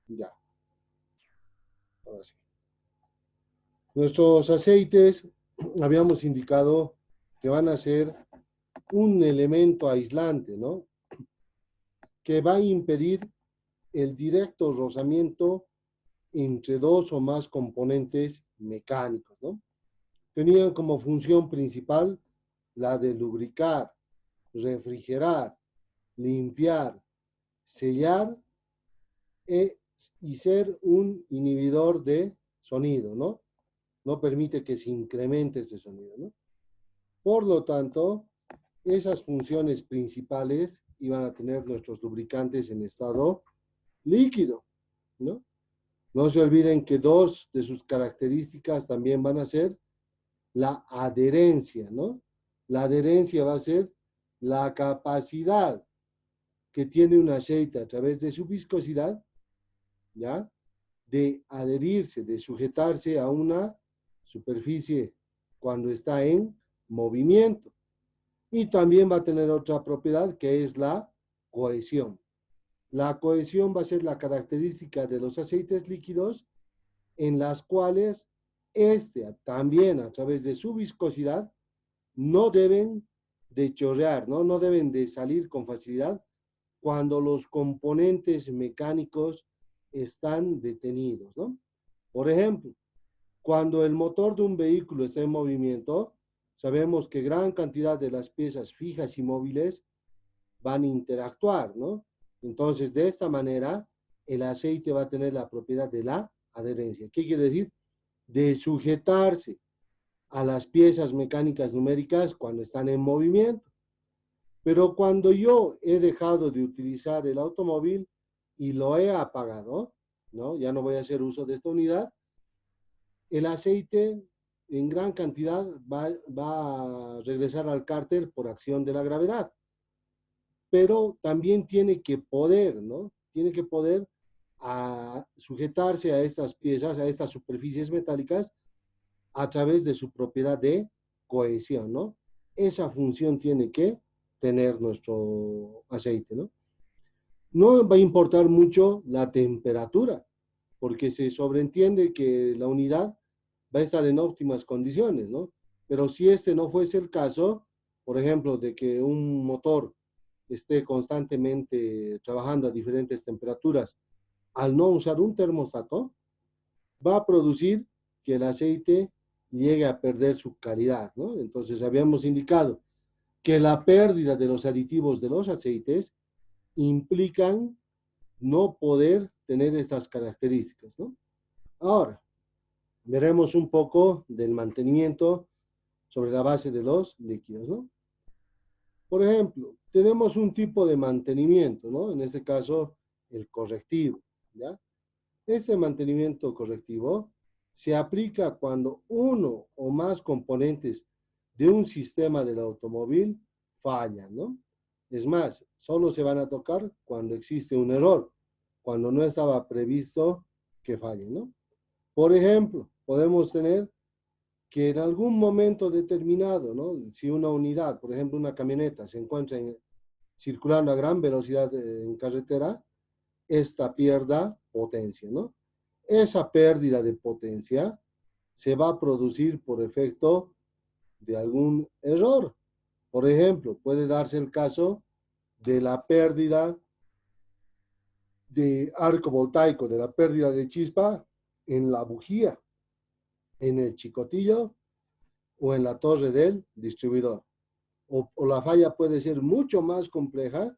Ya, ahora sí. Nuestros aceites, habíamos indicado que van a ser un elemento aislante, ¿no? Que va a impedir el directo rozamiento entre dos o más componentes mecánicos, ¿no? Tenían como función principal la de lubricar, refrigerar, limpiar, sellar y ser un inhibidor de sonido, ¿no? No permite que se incremente este sonido, ¿no? Por lo tanto, esas funciones principales iban a tener nuestros lubricantes en estado líquido, ¿no? No se olviden que dos de sus características también van a ser la adherencia, ¿no? La adherencia va a ser la capacidad que tiene un aceite a través de su viscosidad, ¿ya? De adherirse, de sujetarse a una superficie cuando está en movimiento. Y también va a tener otra propiedad que es la cohesión. La cohesión va a ser la característica de los aceites líquidos en las cuales también a través de su viscosidad no deben de chorrear, ¿no? No deben de salir con facilidad cuando los componentes mecánicos están detenidos, ¿no? Por ejemplo, cuando el motor de un vehículo está en movimiento, sabemos que gran cantidad de las piezas fijas y móviles van a interactuar, ¿no? Entonces, de esta manera, el aceite va a tener la propiedad de la adherencia. ¿Qué quiere decir? De sujetarse a las piezas mecánicas numéricas cuando están en movimiento. Pero cuando yo he dejado de utilizar el automóvil y lo he apagado, ¿no? Ya no voy a hacer uso de esta unidad, el aceite en gran cantidad va a regresar al cárter por acción de la gravedad. Pero también tiene que poder, ¿no? Tiene que poder sujetarse a estas piezas, a estas superficies metálicas, a través de su propiedad de cohesión, ¿no? Esa función tiene que tener nuestro aceite, ¿no? No va a importar mucho la temperatura, porque se sobreentiende que la unidad va a estar en óptimas condiciones, ¿no? Pero si este no fuese el caso, por ejemplo, de que un motor esté constantemente trabajando a diferentes temperaturas, al no usar un termostato, va a producir que el aceite llegue a perder su calidad, ¿no? Entonces habíamos indicado que la pérdida de los aditivos de los aceites implican no poder tener estas características, ¿no? Ahora, veremos un poco del mantenimiento sobre la base de los líquidos, ¿no? Por ejemplo, tenemos un tipo de mantenimiento, ¿no? En este caso, el correctivo, ¿ya? Este mantenimiento correctivo se aplica cuando uno o más componentes de un sistema del automóvil fallan, ¿no? Es más, solo se van a tocar cuando existe un error, cuando no estaba previsto que falle, ¿no? Por ejemplo, podemos tener que en algún momento determinado, ¿no? Si una unidad, por ejemplo, una camioneta, se encuentra circulando a gran velocidad en carretera, esta pierda potencia, ¿no? Esa pérdida de potencia se va a producir por efecto de algún error. Por ejemplo, puede darse el caso de la pérdida de arco voltaico, de la pérdida de chispa en la bujía, en el chicotillo o en la torre del distribuidor. O la falla puede ser mucho más compleja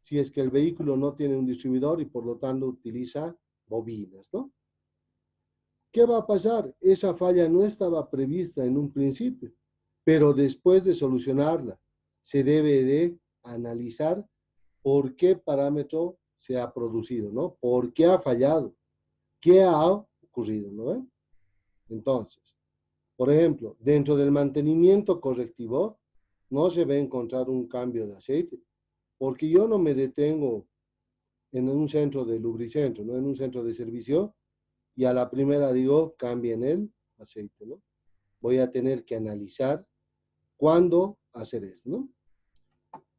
si es que el vehículo no tiene un distribuidor y por lo tanto utiliza bobinas, ¿no? ¿Qué va a pasar? Esa falla no estaba prevista en un principio, pero después de solucionarla, se debe de analizar por qué parámetro se ha producido, ¿no? ¿Por qué ha fallado? ¿Qué ha ocurrido, no? Entonces, por ejemplo, dentro del mantenimiento correctivo, no se va a encontrar un cambio de aceite, porque yo no me detengo en un centro de lubricentro, ¿no? En un centro de servicio, y a la primera digo, cambien el aceite, ¿no? Voy a tener que analizar cuándo hacer esto, ¿no?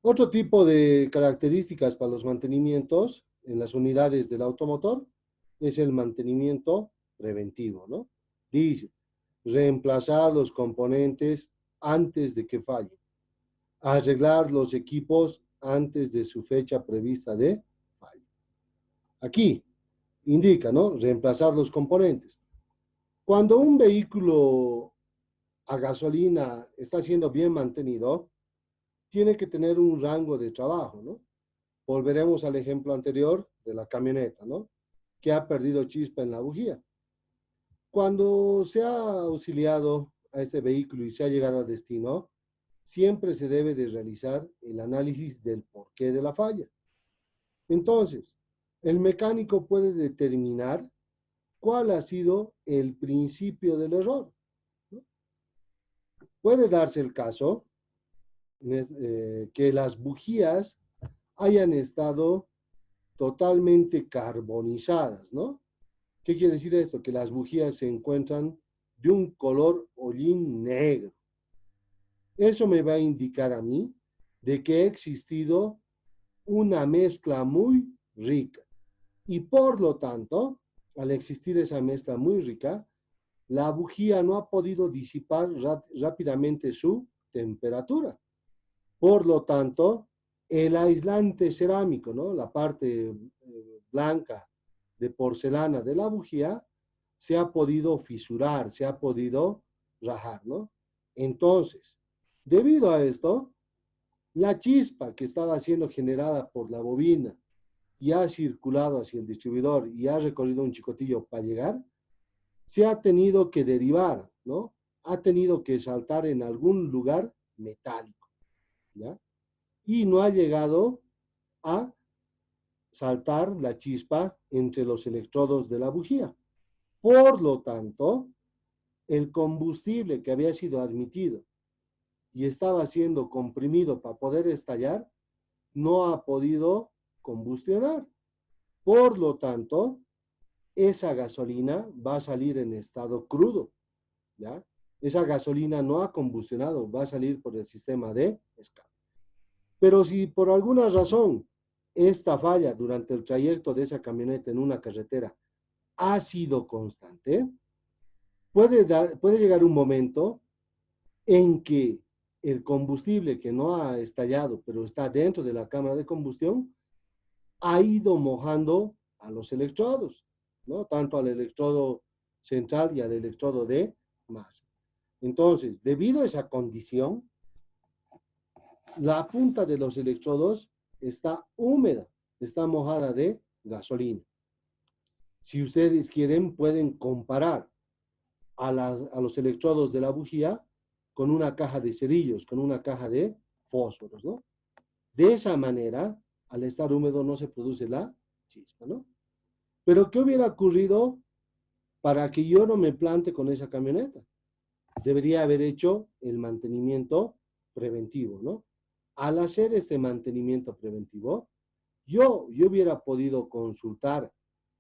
Otro tipo de características para los mantenimientos en las unidades del automotor es el mantenimiento preventivo, ¿no? Dice, reemplazar los componentes antes de que fallen, arreglar los equipos antes de su fecha prevista de fallo. Aquí indica, ¿no? Reemplazar los componentes. Cuando un vehículo a gasolina está siendo bien mantenido, tiene que tener un rango de trabajo, ¿no? Volveremos al ejemplo anterior de la camioneta, ¿no? Que ha perdido chispa en la bujía. Cuando se ha auxiliado a este vehículo y se ha llegado a destino, siempre se debe de realizar el análisis del porqué de la falla. Entonces, el mecánico puede determinar cuál ha sido el principio del error, ¿no? Puede darse el caso que las bujías hayan estado totalmente carbonizadas, ¿no? ¿Qué quiere decir esto? Que las bujías se encuentran de un color hollín negro. Eso me va a indicar a mí de que ha existido una mezcla muy rica. Y por lo tanto, al existir esa mezcla muy rica, la bujía no ha podido disipar rápidamente su temperatura. Por lo tanto, el aislante cerámico, ¿no? La parte blanca de porcelana de la bujía se ha podido fisurar, se ha podido rajar, ¿no? Entonces, debido a esto, la chispa que estaba siendo generada por la bobina y ha circulado hacia el distribuidor y ha recorrido un chicotillo para llegar, se ha tenido que derivar, ¿no? Ha tenido que saltar en algún lugar metálico, ¿ya? Y no ha llegado a saltar la chispa entre los electrodos de la bujía. Por lo tanto, el combustible que había sido admitido y estaba siendo comprimido para poder estallar, no ha podido combustionar. Por lo tanto, esa gasolina va a salir en estado crudo, ¿ya? Esa gasolina no ha combustionado, va a salir por el sistema de escape. Pero si por alguna razón esta falla durante el trayecto de esa camioneta en una carretera ha sido constante, puede llegar un momento en que el combustible que no ha estallado, pero está dentro de la cámara de combustión, ha ido mojando a los electrodos, ¿no? Tanto al electrodo central y al electrodo de masa. Entonces, debido a esa condición, la punta de los electrodos está húmeda, está mojada de gasolina. Si ustedes quieren, pueden comparar a los electrodos de la bujía con una caja de cerillos, con una caja de fósforos, ¿no? De esa manera, al estar húmedo no se produce la chispa, ¿no? Pero ¿qué hubiera ocurrido para que yo no me plante con esa camioneta? Debería haber hecho el mantenimiento preventivo, ¿no? Al hacer este mantenimiento preventivo, yo hubiera podido consultar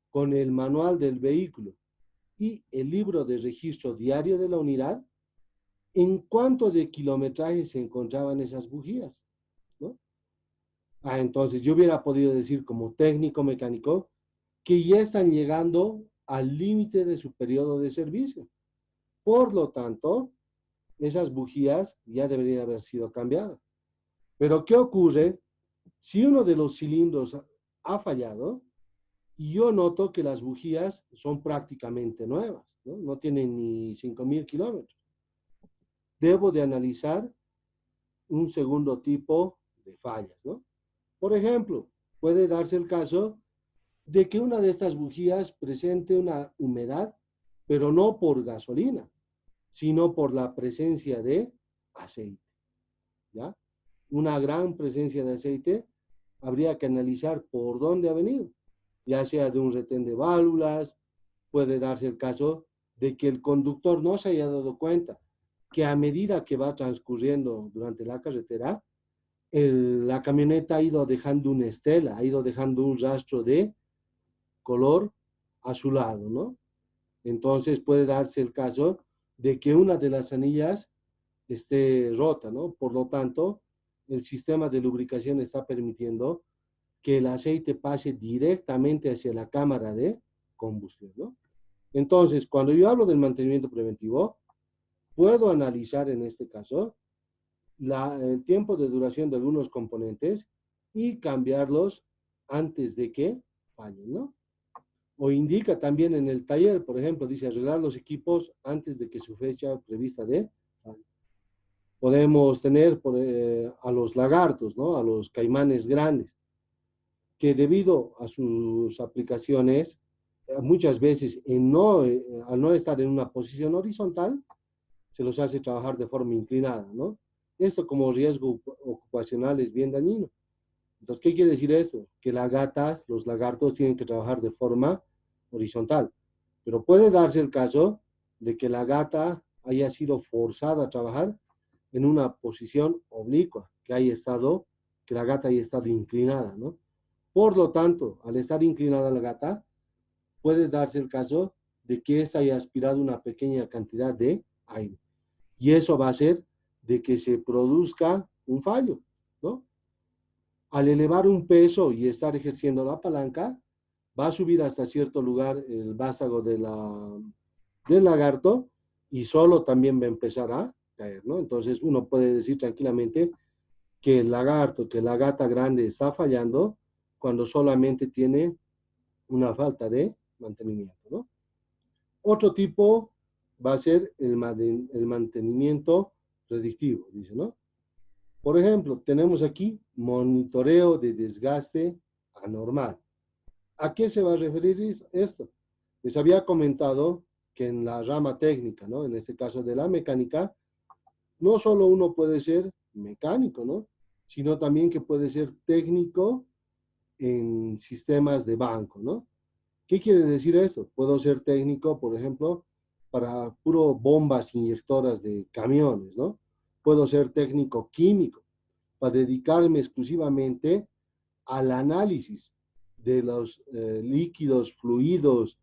con el manual del vehículo y el libro de registro diario de la unidad en cuánto de kilometraje se encontraban esas bujías, ¿no? Entonces yo hubiera podido decir como técnico mecánico que ya están llegando al límite de su periodo de servicio. Por lo tanto, esas bujías ya deberían haber sido cambiadas. Pero ¿qué ocurre si uno de los cilindros ha fallado y yo noto que las bujías son prácticamente nuevas, ¿no? No tienen ni 5,000 kilómetros? Debo de analizar un segundo tipo de fallas, ¿no? Por ejemplo, puede darse el caso de que una de estas bujías presente una humedad, pero no por gasolina, sino por la presencia de aceite, ¿ya? Una gran presencia de aceite, habría que analizar por dónde ha venido, ya sea de un retén de válvulas, puede darse el caso de que el conductor no se haya dado cuenta que a medida que va transcurriendo durante la carretera, la camioneta ha ido dejando una estela, ha ido dejando un rastro de color azulado, ¿no? Entonces puede darse el caso de que una de las anillas esté rota, ¿no? Por lo tanto, el sistema de lubricación está permitiendo que el aceite pase directamente hacia la cámara de combustión, ¿no? Entonces, cuando yo hablo del mantenimiento preventivo, puedo analizar en este caso el tiempo de duración de algunos componentes y cambiarlos antes de que fallen, ¿no? O indica también en el taller, por ejemplo, dice arreglar los equipos antes de que su fecha prevista de fallo. Podemos tener a los lagartos, ¿no? A los caimanes grandes, que debido a sus aplicaciones, muchas veces al no estar en una posición horizontal, se los hace trabajar de forma inclinada, ¿no? Esto como riesgo ocupacional es bien dañino. Entonces, ¿qué quiere decir esto? Que los lagartos tienen que trabajar de forma horizontal. Pero puede darse el caso de que la gata haya sido forzada a trabajar en una posición oblicua, que la gata haya estado inclinada, ¿no? Por lo tanto, al estar inclinada la gata, puede darse el caso de que ésta haya aspirado una pequeña cantidad de aire. Y eso va a hacer de que se produzca un fallo, ¿no? Al elevar un peso y estar ejerciendo la palanca, va a subir hasta cierto lugar el vástago del lagarto y solo también va a empezar a caer, ¿no? Entonces uno puede decir tranquilamente que el lagarto, que la gata grande está fallando cuando solamente tiene una falta de mantenimiento, ¿no? Otro tipo va a ser el mantenimiento predictivo, dice, ¿no? Por ejemplo, tenemos aquí monitoreo de desgaste anormal. ¿A qué se va a referir esto? Les había comentado que en la rama técnica, ¿no? En este caso de la mecánica, no solo uno puede ser mecánico, ¿no? Sino también que puede ser técnico en sistemas de banco, ¿no? ¿Qué quiere decir esto? Puedo ser técnico, por ejemplo, para puro bombas inyectoras de camiones, ¿no? Puedo ser técnico químico para dedicarme exclusivamente al análisis de los líquidos, fluidos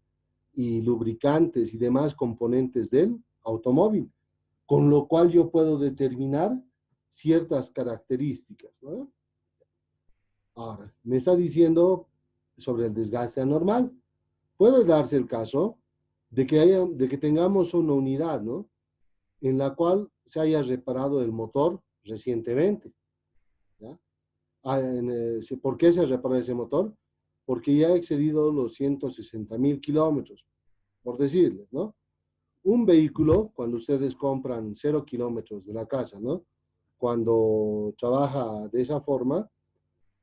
y lubricantes y demás componentes del automóvil, con lo cual yo puedo determinar ciertas características, ¿no? Ahora, me está diciendo sobre el desgaste anormal. Puede darse el caso de que tengamos una unidad, ¿no? En la cual se haya reparado el motor recientemente, ¿ya? ¿Por qué se reparó ese motor? Porque ya ha excedido los 160,000 kilómetros, por decirles, ¿no? Un vehículo, cuando ustedes compran 0 kilómetros de la casa, ¿no? Cuando trabaja de esa forma,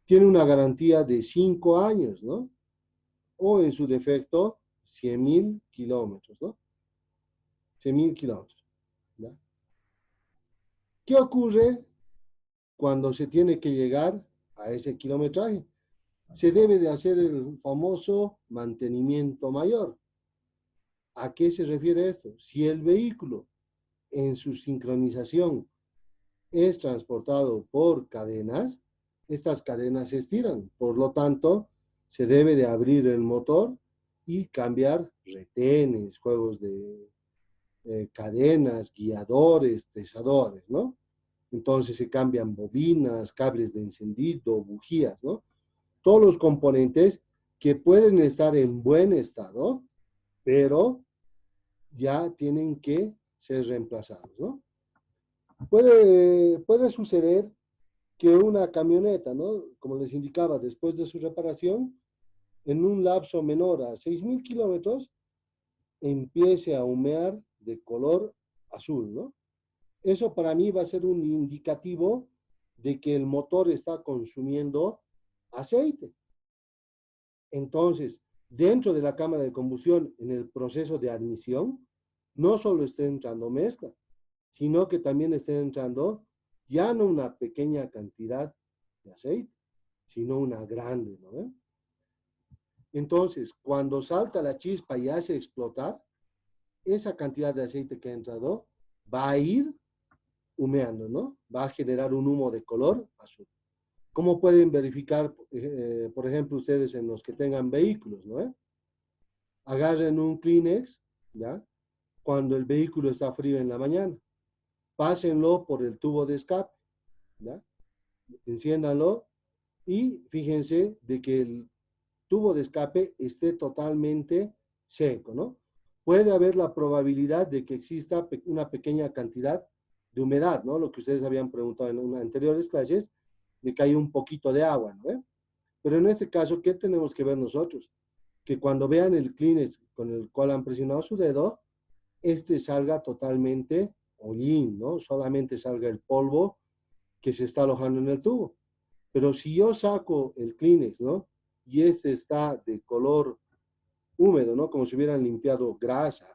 tiene una garantía de 5 años, ¿no? O en su defecto, 100,000 kilómetros, ¿no? 100,000 kilómetros, ¿ya? ¿Qué ocurre cuando se tiene que llegar a ese kilometraje? Se debe de hacer el famoso mantenimiento mayor. ¿A qué se refiere esto? Si el vehículo en su sincronización es transportado por cadenas, estas cadenas se estiran. Por lo tanto, se debe de abrir el motor y cambiar retenes, juegos de cadenas, guiadores, tesadores, ¿no? Entonces se cambian bobinas, cables de encendido, bujías, ¿no? Todos los componentes que pueden estar en buen estado, pero ya tienen que ser reemplazados, ¿no? Puede suceder que una camioneta, ¿no? Como les indicaba, después de su reparación, en un lapso menor a 6,000 kilómetros, empiece a humear de color azul, ¿no? Eso para mí va a ser un indicativo de que el motor está consumiendo aceite. Entonces, dentro de la cámara de combustión, en el proceso de admisión, no solo está entrando mezcla, sino que también está entrando ya no una pequeña cantidad de aceite, sino una grande, ¿no? Entonces, cuando salta la chispa y hace explotar, esa cantidad de aceite que ha entrado va a ir humeando, ¿no? Va a generar un humo de color azul. ¿Cómo pueden verificar, por ejemplo, ustedes en los que tengan vehículos, ¿no? Agarren un Kleenex, ¿ya? Cuando el vehículo está frío en la mañana. Pásenlo por el tubo de escape, ¿ya? Enciéndanlo y fíjense de que el tubo de escape esté totalmente seco, ¿no? Puede haber la probabilidad de que exista una pequeña cantidad de humedad, ¿no? Lo que ustedes habían preguntado en anteriores clases, de que hay un poquito de agua, ¿no? Pero en este caso, ¿qué tenemos que ver nosotros? Que cuando vean el Kleenex con el cual han presionado su dedo, este salga totalmente hollín, ¿no? Solamente salga el polvo que se está alojando en el tubo. Pero si yo saco el Kleenex, ¿no? Y este está de color húmedo, ¿no? Como si hubieran limpiado grasa,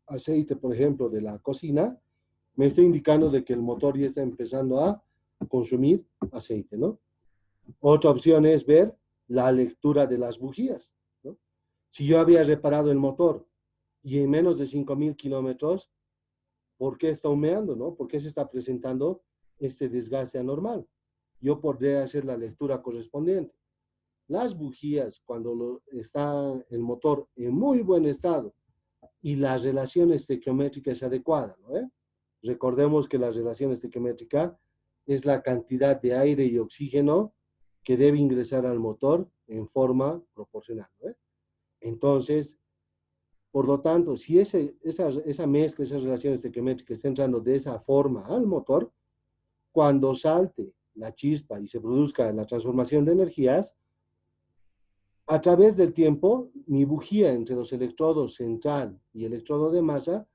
aceite, por ejemplo, de la cocina, me está indicando de que el motor ya está empezando a consumir aceite, ¿no? Otra opción es ver la lectura de las bujías, ¿no? Si yo había reparado el motor y en menos de 5.000 kilómetros, ¿por qué está humeando, no? ¿Por qué se está presentando este desgaste anormal? Yo podré hacer la lectura correspondiente. Las bujías, cuando está el motor en muy buen estado y la relación estequiométrica es adecuada, ¿no? Recordemos que la relación estequiométrica es la cantidad de aire y oxígeno que debe ingresar al motor en forma proporcional, ¿no? Entonces, por lo tanto, si esa mezcla, esas relaciones estequiométricas está entrando de esa forma al motor, cuando salte la chispa y se produzca la transformación de energías, a través del tiempo, mi bujía entre los electrodos central y electrodo de masa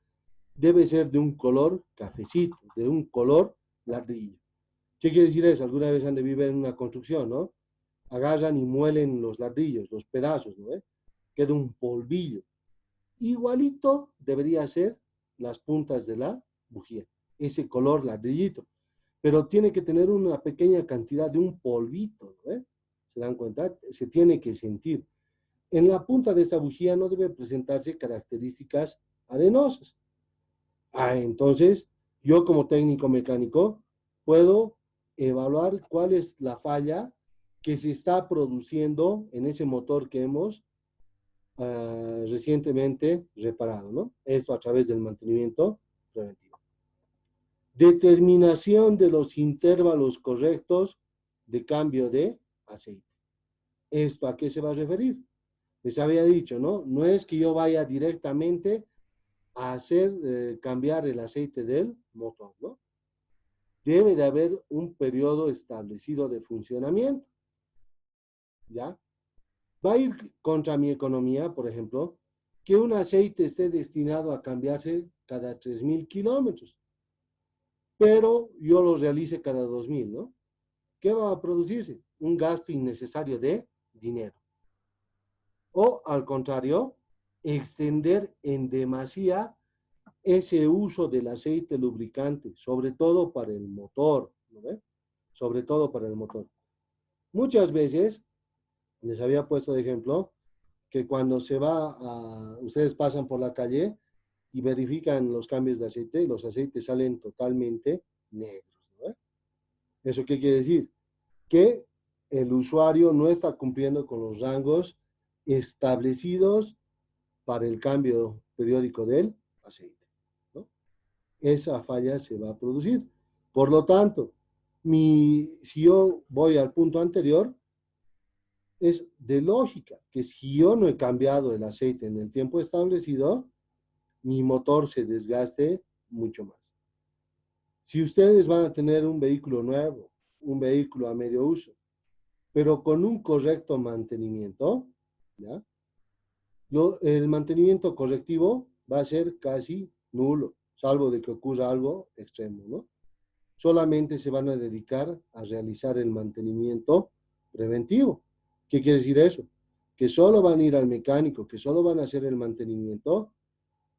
debe ser de un color cafecito, de un color ladrillo. ¿Qué quiere decir eso? Alguna vez han de vivir en una construcción, ¿no? Agarran y muelen los ladrillos, los pedazos, ¿no? Queda un polvillo. Igualito debería ser las puntas de la bujía, ese color ladrillito. Pero tiene que tener una pequeña cantidad de un polvito, ¿no? ¿Se dan cuenta? Se tiene que sentir. En la punta de esta bujía no debe presentarse características arenosas. Entonces, yo como técnico mecánico puedo evaluar cuál es la falla que se está produciendo en ese motor que hemos recientemente reparado, ¿no? Esto a través del mantenimiento preventivo. Determinación de los intervalos correctos de cambio de aceite. ¿Esto a qué se va a referir? Les había dicho, ¿no? No es que yo vaya directamente a hacer cambiar el aceite del motor, ¿no? Debe de haber un periodo establecido de funcionamiento, ¿ya? Va a ir contra mi economía, por ejemplo, que un aceite esté destinado a cambiarse cada 3.000 kilómetros, pero yo lo realice cada 2.000, ¿no? ¿Qué va a producirse? Un gasto innecesario de dinero. O al contrario, extender en demasía ese uso del aceite lubricante, sobre todo para el motor, ¿no ve? Sobre todo para el motor. Muchas veces, les había puesto de ejemplo, que cuando ustedes pasan por la calle y verifican los cambios de aceite, los aceites salen totalmente negros, ¿no? ¿Eso qué quiere decir? Que el usuario no está cumpliendo con los rangos establecidos para el cambio periódico del aceite, ¿no? Esa falla se va a producir. Por lo tanto, si yo voy al punto anterior, es de lógica que si yo no he cambiado el aceite en el tiempo establecido, mi motor se desgaste mucho más. Si ustedes van a tener un vehículo nuevo, un vehículo a medio uso, pero con un correcto mantenimiento, ¿ya? El mantenimiento correctivo va a ser casi nulo, salvo de que ocurra algo extremo, ¿no? Solamente se van a dedicar a realizar el mantenimiento preventivo. ¿Qué quiere decir eso? Que solo van a ir al mecánico, que solo van a hacer el mantenimiento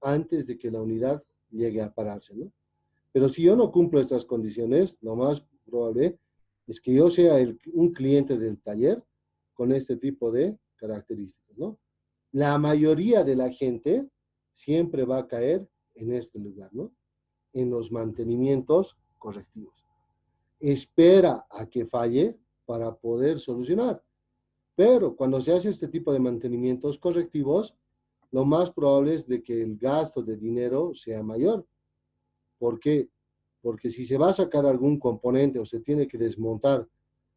antes de que la unidad llegue a pararse, ¿no? Pero si yo no cumplo estas condiciones, lo más probable es que yo sea un cliente del taller con este tipo de características, ¿no? La mayoría de la gente siempre va a caer en este lugar, ¿no? En los mantenimientos correctivos. Espera a que falle para poder solucionar. Pero cuando se hace este tipo de mantenimientos correctivos, lo más probable es de que el gasto de dinero sea mayor. ¿Por qué? Porque si se va a sacar algún componente o se tiene que desmontar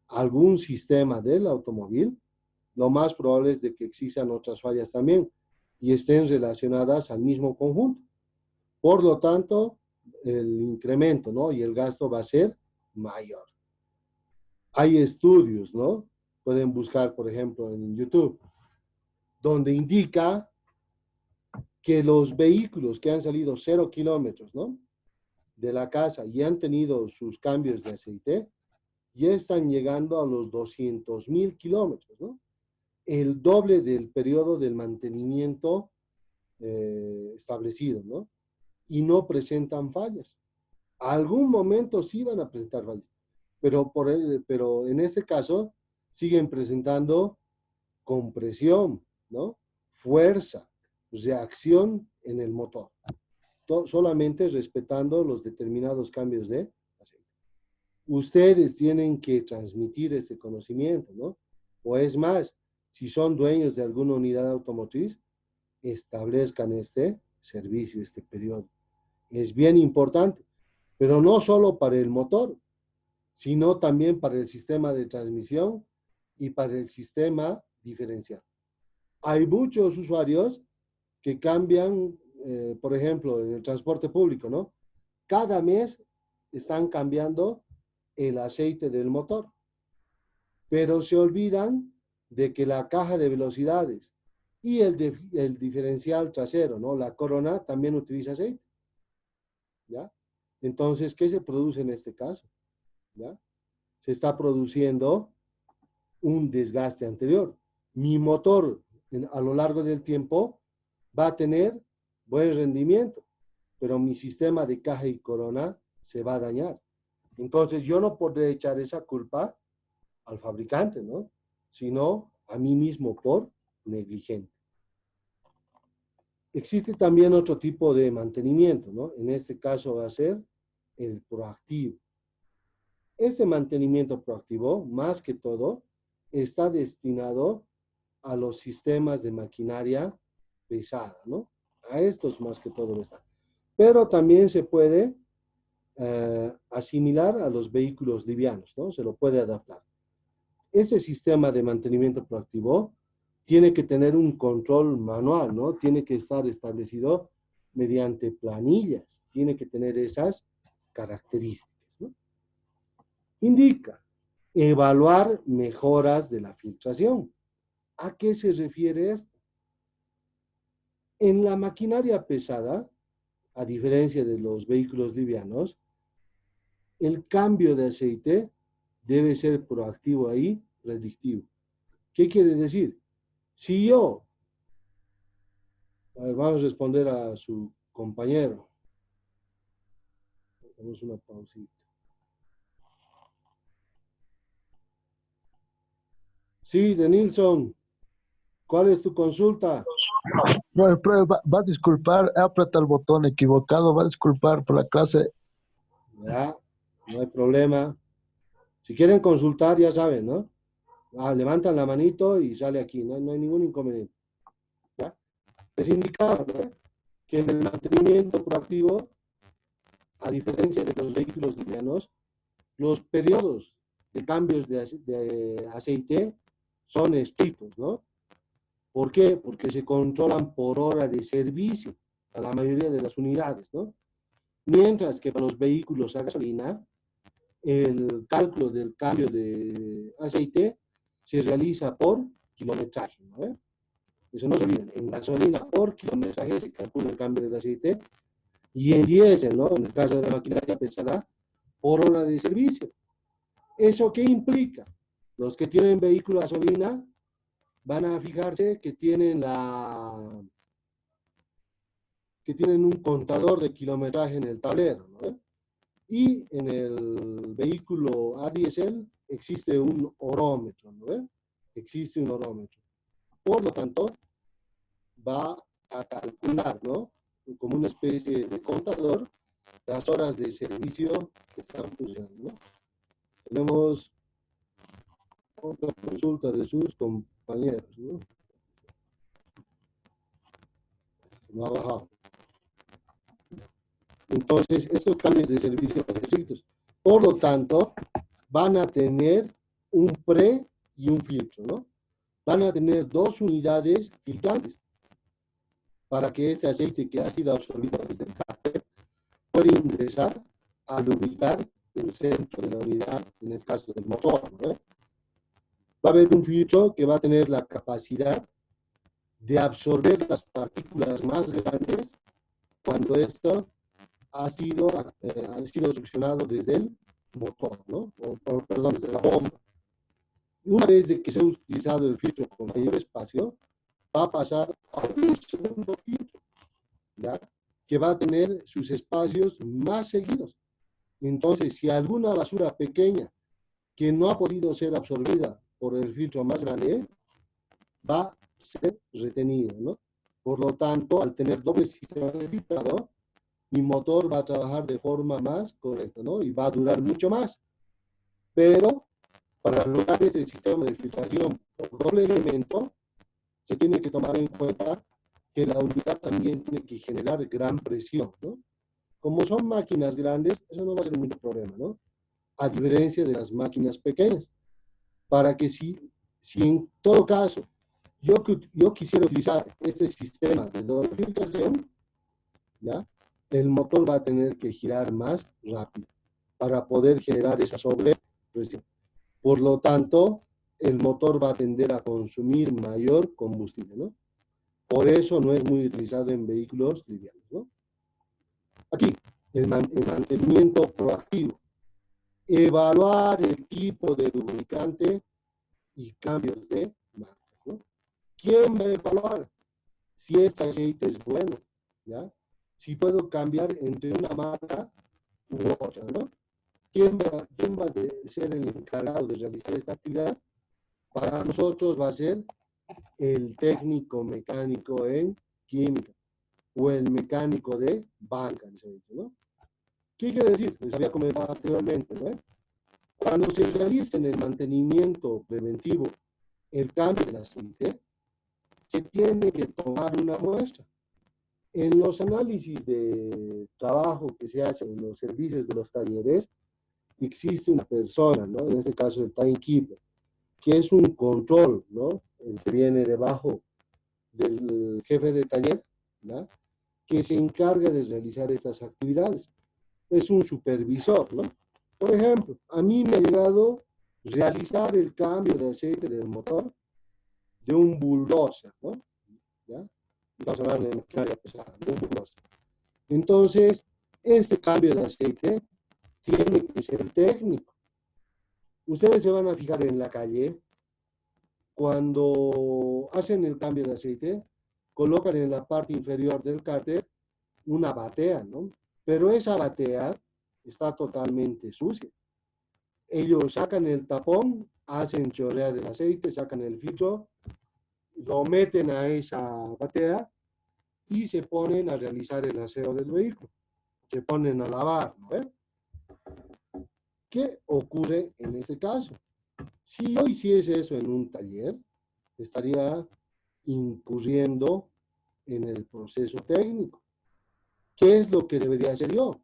algún sistema del automóvil, lo más probable es de que existan otras fallas también. y estén relacionadas al mismo conjunto. Por lo tanto, el incremento, ¿no? Y el gasto va a ser mayor. Hay estudios, ¿no? Pueden buscar, por ejemplo, en YouTube, donde indica que los vehículos que han salido 0 kilómetros, ¿no? De la casa y han tenido sus cambios de aceite, ya están llegando a los 200.000 kilómetros, ¿no? El doble del periodo del mantenimiento establecido, ¿no? Y no presentan fallas. A algún momento sí van a presentar fallas, pero en este caso siguen presentando compresión, ¿no? Fuerza, reacción en el motor, solamente respetando los determinados cambios de aceite. Ustedes tienen que transmitir este conocimiento, ¿no? O es más, si son dueños de alguna unidad automotriz, establezcan este servicio, este periodo. Es bien importante, pero no solo para el motor, sino también para el sistema de transmisión y para el sistema diferencial. Hay muchos usuarios que cambian, por ejemplo, en el transporte público, ¿no? Cada mes están cambiando el aceite del motor, pero se olvidan de que la caja de velocidades y el diferencial trasero, ¿no? La corona también utiliza aceite, ¿ya? Entonces, ¿qué se produce en este caso? ¿Ya? Se está produciendo un desgaste anterior. Mi motor a lo largo del tiempo va a tener buen rendimiento, pero mi sistema de caja y corona se va a dañar. Entonces yo no podré echar esa culpa al fabricante, ¿no? Sino a mí mismo por negligente. Existe también otro tipo de mantenimiento, ¿no? En este caso va a ser el proactivo. Este mantenimiento proactivo, más que todo, está destinado a los sistemas de maquinaria pesada, ¿no? A estos más que todo está. Pero también se puede asimilar a los vehículos livianos, ¿no? Se lo puede adaptar. Este sistema de mantenimiento proactivo tiene que tener un control manual, ¿no? Tiene que estar establecido mediante planillas, tiene que tener esas características, ¿no? Indica evaluar mejoras de la filtración. ¿A qué se refiere esto? En la maquinaria pesada, a diferencia de los vehículos livianos, el cambio de aceite debe ser proactivo ahí, predictivo. ¿Qué quiere decir? Si yo, a ver, vamos a responder a su compañero. Hacemos una pausita. Sí, de Nilsson, ¿cuál es tu consulta? No, pero va a disculpar, he apretado el botón equivocado, va a disculpar por la clase. Ya, no hay problema. Si quieren consultar, ya saben, ¿no? Levantan la manito y sale aquí, no hay ningún inconveniente. ¿Ya? Les indicaba, ¿no? Que en el mantenimiento proactivo, a diferencia de los vehículos livianos, los periodos de cambios de aceite son estrictos, ¿no? ¿Por qué? Porque se controlan por hora de servicio a la mayoría de las unidades, ¿no? Mientras que para los vehículos a gasolina, el cálculo del cambio de aceite se realiza por kilometraje, ¿no? Eso no se olviden, en gasolina por kilometraje se calcula el cambio de aceite y en diésel, ¿no? En el caso de la maquinaria pesada, por hora de servicio. ¿Eso qué implica? Los que tienen vehículo a gasolina van a fijarse que tienen un contador de kilometraje en el tablero, ¿no? Y en el vehículo a diésel existe un orómetro, ¿no? Existe un orómetro. Por lo tanto, va a calcular, ¿no? Como una especie de contador las horas de servicio que están funcionando, ¿no? Tenemos otra consulta de sus compañeros, ¿no? No ha bajado. Entonces, estos cambios de servicio son estrictos. Por lo tanto, van a tener un pre y un filtro, ¿no? Van a tener dos unidades filtrantes. para que este aceite que ha sido absorbido desde el cárter pueda ingresar a lubricar el centro de la unidad, en el caso del motor, ¿no? Va a haber un filtro que va a tener la capacidad de absorber las partículas más grandes cuando esto ha sido succionado desde el motor, ¿no? Perdón, desde la bomba. Una vez de que se ha utilizado el filtro con mayor espacio, va a pasar a un segundo filtro, ¿ya? Que va a tener sus espacios más seguidos. Entonces, si alguna basura pequeña que no ha podido ser absorbida por el filtro más grande, va a ser retenida, ¿no? Por lo tanto, al tener doble sistema de filtrado, mi motor va a trabajar de forma más correcta, ¿no? Y va a durar mucho más. Pero para lograr ese sistema de filtración por doble elemento, se tiene que tomar en cuenta que la unidad también tiene que generar gran presión, ¿no? Como son máquinas grandes, eso no va a ser mucho problema, ¿no? A diferencia de las máquinas pequeñas. Para que si en todo caso yo quisiera utilizar este sistema de doble filtración, ¿ya? El motor va a tener que girar más rápido para poder generar esa sobrepresión. Por lo tanto, el motor va a tender a consumir mayor combustible, ¿no? Por eso no es muy utilizado en vehículos livianos, ¿no? Aquí, el mantenimiento proactivo. Evaluar el tipo de lubricante y cambios de marcas, ¿no? ¿Quién va a evaluar si este aceite es bueno? ¿Ya? Si puedo cambiar entre una marca u otra, ¿no? ¿Quién va a ser el encargado de realizar esta actividad? Para nosotros va a ser el técnico mecánico en química o el mecánico de banca, ¿no? ¿Qué quiere decir? Les había comentado anteriormente, ¿no? Cuando se realiza en el mantenimiento preventivo el cambio del aceite, se tiene que tomar una muestra. En los análisis de trabajo que se hacen en los servicios de los talleres, existe una persona, ¿no? En este caso el timekeeper, que es un control, ¿no? El que viene debajo del jefe de taller, ¿no? Que se encarga de realizar estas actividades. Es un supervisor, ¿no? Por ejemplo, a mí me ha llegado realizar el cambio de aceite del motor de un bulldozer, ¿no? ¿Ya? Estamos hablando de maquinaria pesada, de un bulldozer. Entonces, este cambio de aceite tiene que ser técnico. Ustedes se van a fijar en la calle, cuando hacen el cambio de aceite, colocan en la parte inferior del cárter una batea, ¿no? Pero esa batea está totalmente sucia. Ellos sacan el tapón, hacen chorrear el aceite, sacan el filtro, lo meten a esa batea y se ponen a realizar el aseo del vehículo. Se ponen a lavar, ¿no? ¿Qué ocurre en este caso? Si yo hiciese eso en un taller, estaría incurriendo en el proceso técnico. ¿Qué es lo que debería hacer yo?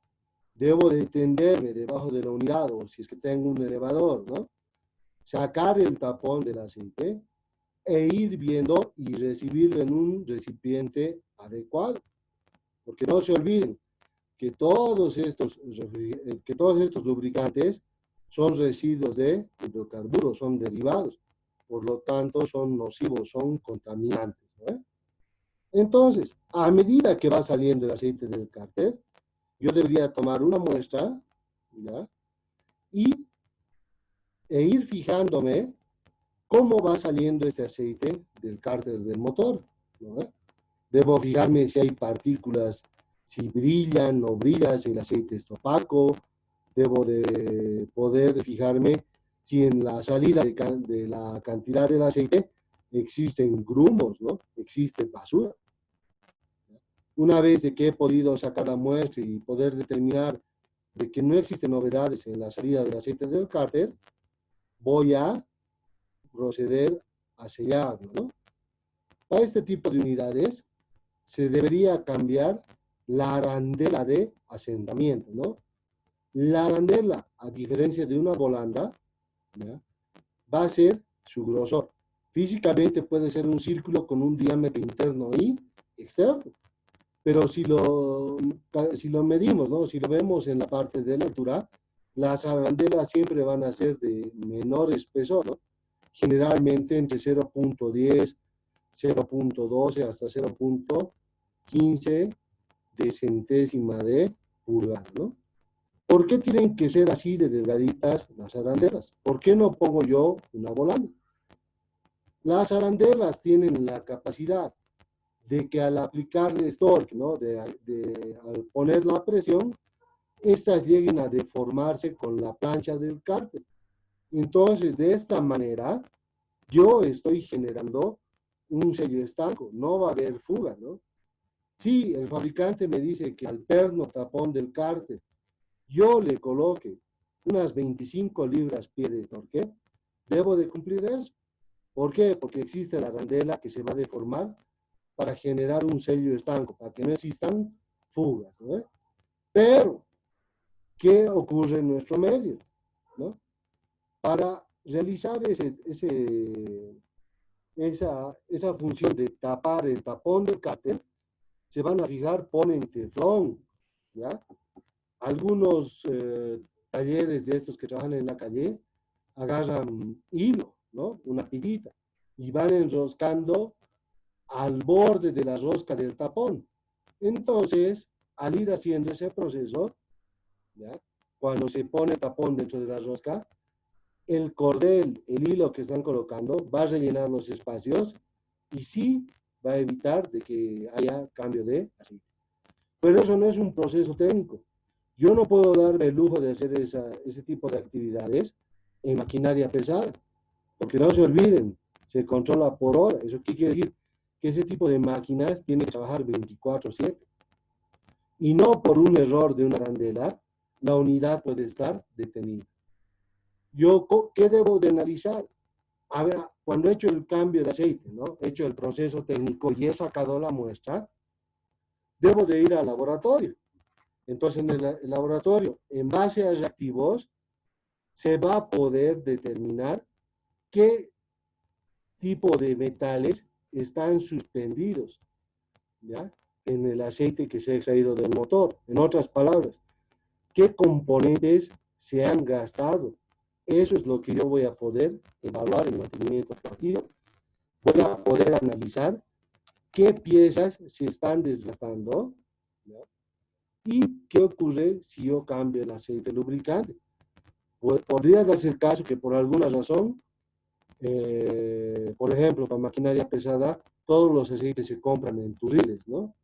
Debo de tenderme debajo de la unidad, o si es que tengo un elevador, ¿no? Sacar el tapón del aceite e ir viendo y recibirlo en un recipiente adecuado. Porque no se olviden que todos estos lubricantes son residuos de hidrocarburos, son derivados. Por lo tanto, son nocivos, son contaminantes, ¿no? Entonces, a medida que va saliendo el aceite del cárter, yo debería tomar una muestra, ¿ya? E ir fijándome cómo va saliendo este aceite del cárter del motor, ¿no? Debo fijarme si hay partículas, si brillan o brillan, si el aceite es opaco. Debo de poder fijarme si en la salida de la cantidad del aceite existen grumos, ¿no? Existe basura. Una vez de que he podido sacar la muestra y poder determinar de que no existen novedades en la salida del aceite del cárter, voy a proceder a sellarlo, ¿no? Para este tipo de unidades se debería cambiar la arandela de asentamiento, ¿no? La arandela, a diferencia de una volanda, ¿ya? Va a ser su grosor. Físicamente puede ser un círculo con un diámetro interno I externo. Pero si lo medimos, ¿no? Si lo vemos en la parte de la altura, las arandelas siempre van a ser de menor espesor, ¿no? Generalmente entre 0.10, 0.12 hasta 0.15 de centésima de pulgada, ¿no? ¿Por qué tienen que ser así de delgaditas las arandelas? ¿Por qué no pongo yo una volante? Las arandelas tienen la capacidad de que al aplicarles torque, ¿no? Al poner la presión, estas lleguen a deformarse con la plancha del cárter. Entonces, de esta manera, yo estoy generando un sello estanco, no va a haber fuga, ¿no? Si el fabricante me dice que al perno tapón del cárter yo le coloque unas 25 libras pie de torque, debo de cumplir eso. ¿Por qué? Porque existe la arandela que se va a deformar para generar un sello estanco, para que no existan fugas, ¿no? Pero, ¿qué ocurre en nuestro medio? ¿No? Para realizar esa función de tapar el tapón del cárter, se van a fijar, ponen teflón, ¿ya? Algunos talleres de estos que trabajan en la calle agarran hilo, ¿no? Una pirita, y van enroscando al borde de la rosca del tapón. Entonces, al ir haciendo ese proceso, ¿ya? Cuando se pone el tapón dentro de la rosca, el cordel, el hilo que están colocando, va a rellenar los espacios y sí va a evitar de que haya cambio de aceite. Pero eso no es un proceso técnico. Yo no puedo darme el lujo de hacer ese tipo de actividades en maquinaria pesada, porque no se olviden, se controla por hora. ¿Eso qué quiere decir? Que ese tipo de máquinas tienen que trabajar 24/7. Y no por un error de una arandela, la unidad puede estar detenida. Yo, ¿qué debo de analizar? A ver, cuando he hecho el cambio de aceite, ¿no? He hecho el proceso técnico y he sacado la muestra, debo de ir al laboratorio. Entonces, en el laboratorio, en base a reactivos, se va a poder determinar qué tipo de metales están suspendidos, ¿ya? En el aceite que se ha extraído del motor. En otras palabras, qué componentes se han gastado. Eso es lo que yo voy a poder evaluar en el mantenimiento proactivo. Voy a poder analizar qué piezas se están desgastando, ¿ya? Y qué ocurre si yo cambio el aceite lubricante. Podría darse el caso que por alguna razón, por ejemplo, para maquinaria pesada, todos los aceites se compran en turriles, ¿no?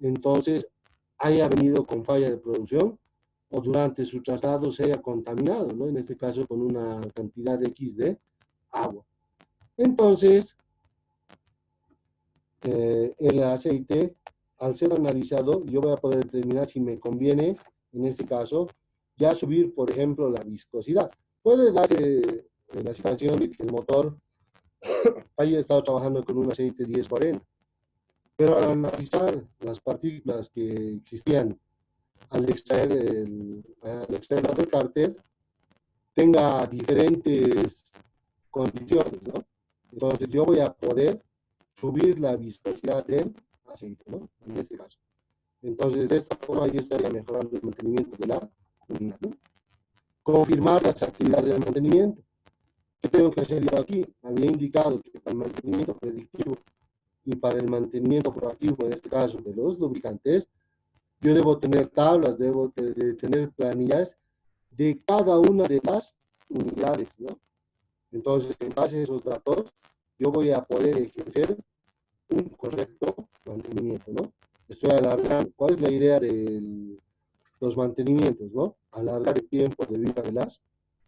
Entonces, haya venido con falla de producción o durante su traslado se haya contaminado, ¿no? En este caso con una cantidad X de agua. Entonces, el aceite, al ser analizado, yo voy a poder determinar si me conviene, en este caso, ya subir, por ejemplo, la viscosidad. Puede darse la situación de que el motor haya estado trabajando con un aceite 1040, pero al analizar las partículas que existían al extraer del cárter, tenga diferentes condiciones, ¿no? Entonces yo voy a poder subir la viscosidad del aceite, ¿no? En este caso. Entonces, de esta forma yo estaría mejorando el mantenimiento de la unidad, ¿no? Confirmar las actividades de mantenimiento. ¿Qué tengo que hacer yo aquí? Había indicado que para el mantenimiento predictivo y para el mantenimiento proactivo, en este caso de los lubricantes, yo debo tener tablas, debo de tener planillas de cada una de las unidades, ¿no? Entonces, en base a esos datos, yo voy a poder ejercer un correcto mantenimiento, ¿no? Estoy alargando. ¿Cuál es la idea de los mantenimientos, no? Alargar el tiempo de vida de las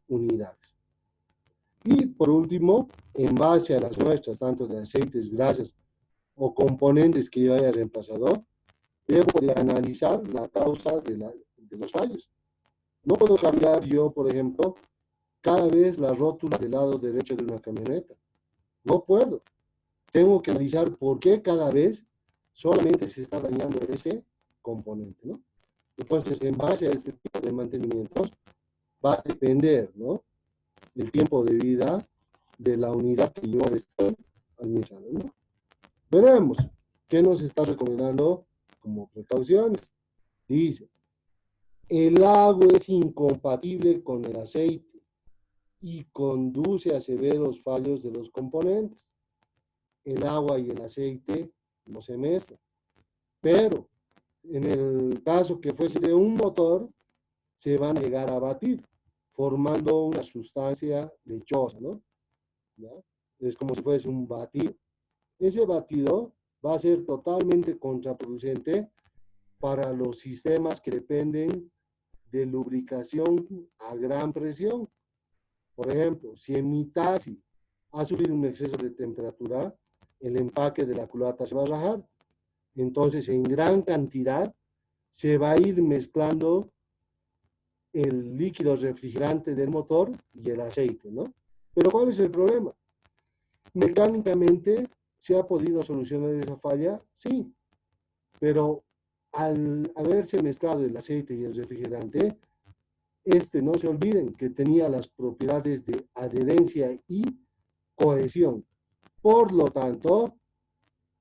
unidades. Y por último, en base a las muestras, tanto de aceites, grasas o componentes que yo haya reemplazado, debo de analizar la causa de los fallos. No puedo cambiar yo, por ejemplo, cada vez la rótula del lado derecho de una camioneta. No puedo. Tengo que analizar por qué cada vez solamente se está dañando ese componente, ¿no? Entonces, en base a este tipo de mantenimientos, va a depender, ¿no? El tiempo de vida de la unidad que yo estoy administrando, ¿no? Veremos. ¿Qué nos está recomendando como precauciones? Dice, el agua es incompatible con el aceite y conduce a severos fallos de los componentes. El agua y el aceite no se mezclan. Pero en el caso que fuese de un motor, se van a llegar a batir, formando una sustancia lechosa, ¿no? ¿Ya? Es como si fuese un batido. Ese batido va a ser totalmente contraproducente para los sistemas que dependen de lubricación a gran presión. Por ejemplo, si en mi taxi ha subido un exceso de temperatura, el empaque de la culata se va a rajar. Entonces, en gran cantidad se va a ir mezclando el líquido refrigerante del motor y el aceite, ¿no? Pero ¿cuál es el problema? Mecánicamente, ¿se ha podido solucionar esa falla? Sí, pero al haberse mezclado el aceite y el refrigerante, no se olviden que tenía las propiedades de adherencia y cohesión. Por lo tanto,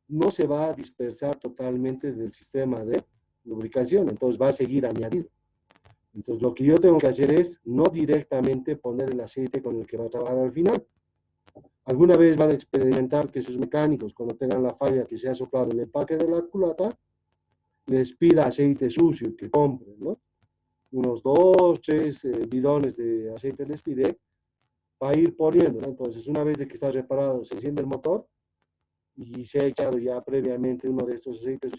no se va a dispersar totalmente del sistema de lubricación, entonces va a seguir añadido. Entonces, lo que yo tengo que hacer es no directamente poner el aceite con el que va a trabajar al final. Alguna vez van a experimentar que sus mecánicos, cuando tengan la falla que se ha soplado en el empaque de la culata, les pida aceite sucio que compren, ¿no? Unos 2, 3 bidones de aceite les pide para ir poniendo, ¿no? Entonces, una vez de que está reparado, se enciende el motor y se ha echado ya previamente uno de estos aceites,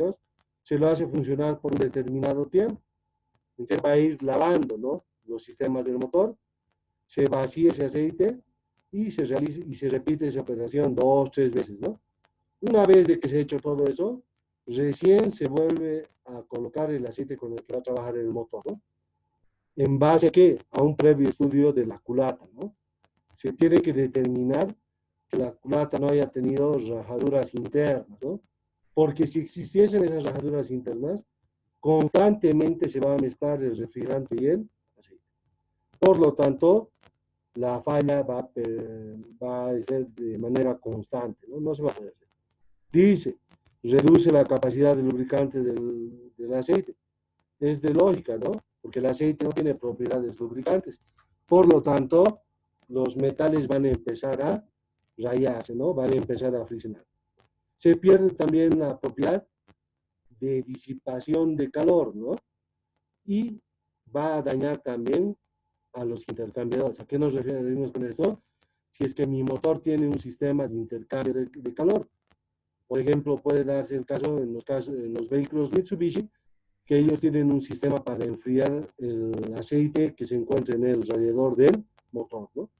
se lo hace funcionar por un determinado tiempo. Entonces va a ir lavando, ¿no?, los sistemas del motor, se vacía ese aceite y se realiza y se repite esa operación 2, 3 veces, ¿no? Una vez de que se ha hecho todo eso, recién se vuelve a colocar el aceite con el que va a trabajar el motor, ¿no? ¿En base a qué? A un previo estudio de la culata, ¿no? Se tiene que determinar que la culata no haya tenido rajaduras internas, ¿no? Porque si existiesen esas rajaduras internas, constantemente se va a mezclar el refrigerante y el aceite. Por lo tanto, la falla va a ser de manera constante, ¿no? No se va a poder hacer. Dice, reduce la capacidad de lubricante del aceite. Es de lógica, ¿no? Porque el aceite no tiene propiedades lubricantes. Por lo tanto, los metales van a empezar a rayarse, ¿no? Van a empezar a friccionar. Se pierde también la propiedad de disipación de calor, ¿no? Y va a dañar también a los intercambiadores. ¿A qué nos referimos con esto? Si es que mi motor tiene un sistema de intercambio de calor. Por ejemplo, puede darse el caso en los vehículos Mitsubishi, que ellos tienen un sistema para enfriar el aceite que se encuentra en el radiador del motor, ¿no?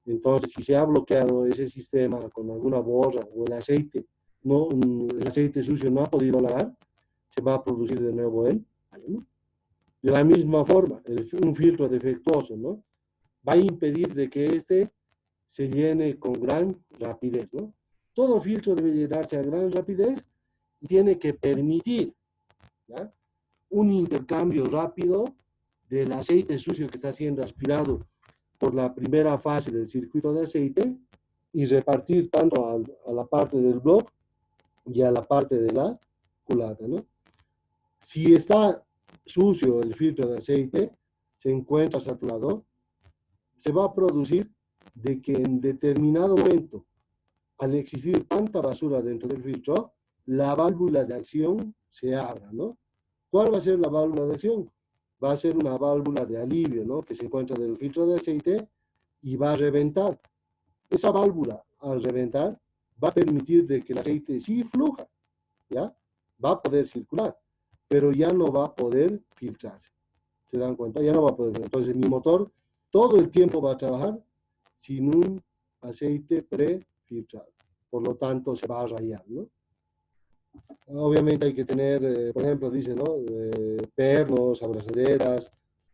Entonces, si se ha bloqueado ese sistema con alguna borra o el aceite sucio no ha podido lavar, se va a producir de nuevo el fallo, ¿no? De la misma forma, un filtro defectuoso, ¿no?, va a impedir de que se llene con gran rapidez, ¿no? Todo filtro debe llenarse a gran rapidez y tiene que permitir, ¿ya?, un intercambio rápido del aceite sucio que está siendo aspirado por la primera fase del circuito de aceite y repartir tanto a la parte del bloque y a la parte de la culata, ¿no? Si está sucio el filtro de aceite, se encuentra saturado, se va a producir de que en determinado momento, al existir tanta basura dentro del filtro, la válvula de acción se abra, ¿no? ¿Cuál va a ser la válvula de acción? Va a ser una válvula de alivio, ¿no?, que se encuentra en el filtro de aceite y va a reventar. Esa válvula, al reventar, va a permitir de que el aceite sí fluya, ¿ya? Va a poder circular, pero ya no va a poder filtrarse. ¿Se dan cuenta? Ya no va a poder. Entonces, mi motor todo el tiempo va a trabajar sin un aceite prefiltrado. Por lo tanto, se va a rayar, ¿no? Obviamente hay que tener, por ejemplo, dice, ¿no?, pernos, abrazaderas,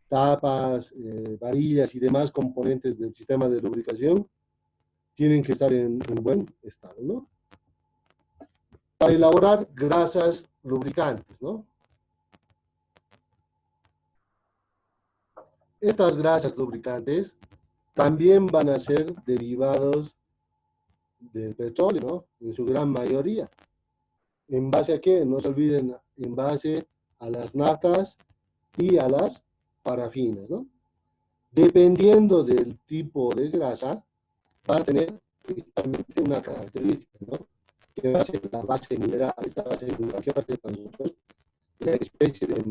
tapas, varillas y demás componentes del sistema de lubricación tienen que estar en buen estado, ¿no? Para elaborar grasas lubricantes, ¿no? Estas grasas lubricantes también van a ser derivados del petróleo, ¿no?, en su gran mayoría. ¿En base a qué? No se olviden, en base a las naftas y a las parafinas, ¿no? Dependiendo del tipo de grasa, va a tener principalmente una característica, ¿no? Que va a ser la base mineral, esta base mineral que va a ser para nosotros la especie de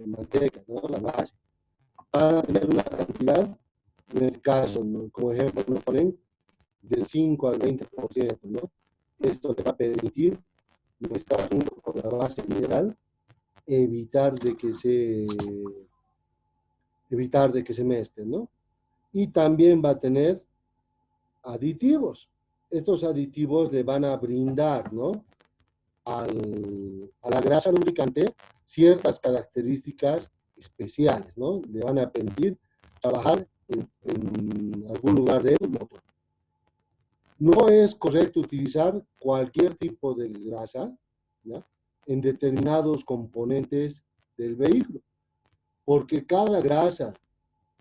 manteca, ¿no? La base. Van a tener una cantidad, en este caso, ¿no? Como ejemplo, nos ponen del 5 al 20%, ¿no? Esto le va a permitir, estar junto con la base mineral, evitar de que se mezclen, ¿no? Y también va a tener aditivos. Estos aditivos le van a brindar, ¿no? A la grasa lubricante ciertas características especiales, ¿no? Le van a permitir trabajar en algún lugar del motor. No es correcto utilizar cualquier tipo de grasa, ¿no? En determinados componentes del vehículo, porque cada grasa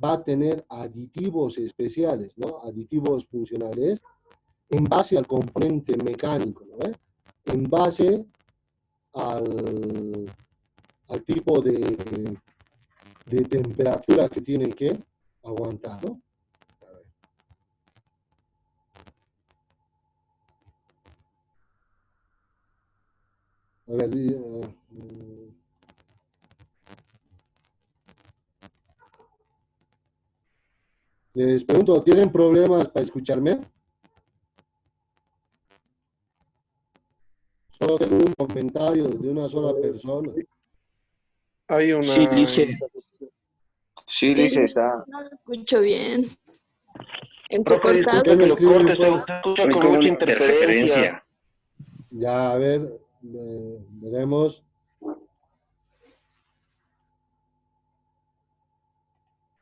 va a tener aditivos especiales, ¿no? Aditivos funcionales en base al componente mecánico, ¿no? En base al, al tipo de temperatura que tienen que aguantar, ¿no? A ver, les pregunto, ¿tienen problemas para escucharme? Solo tengo un comentario de una sola persona. Hay Sí, una... dice, sí, Sí, dice, está. no lo escucho bien. Profe, Entrecortado. disculpe que me lo escriben, corte, pues? se escucha Hay con como una mucha interferencia. interferencia. Ya, a ver, veremos.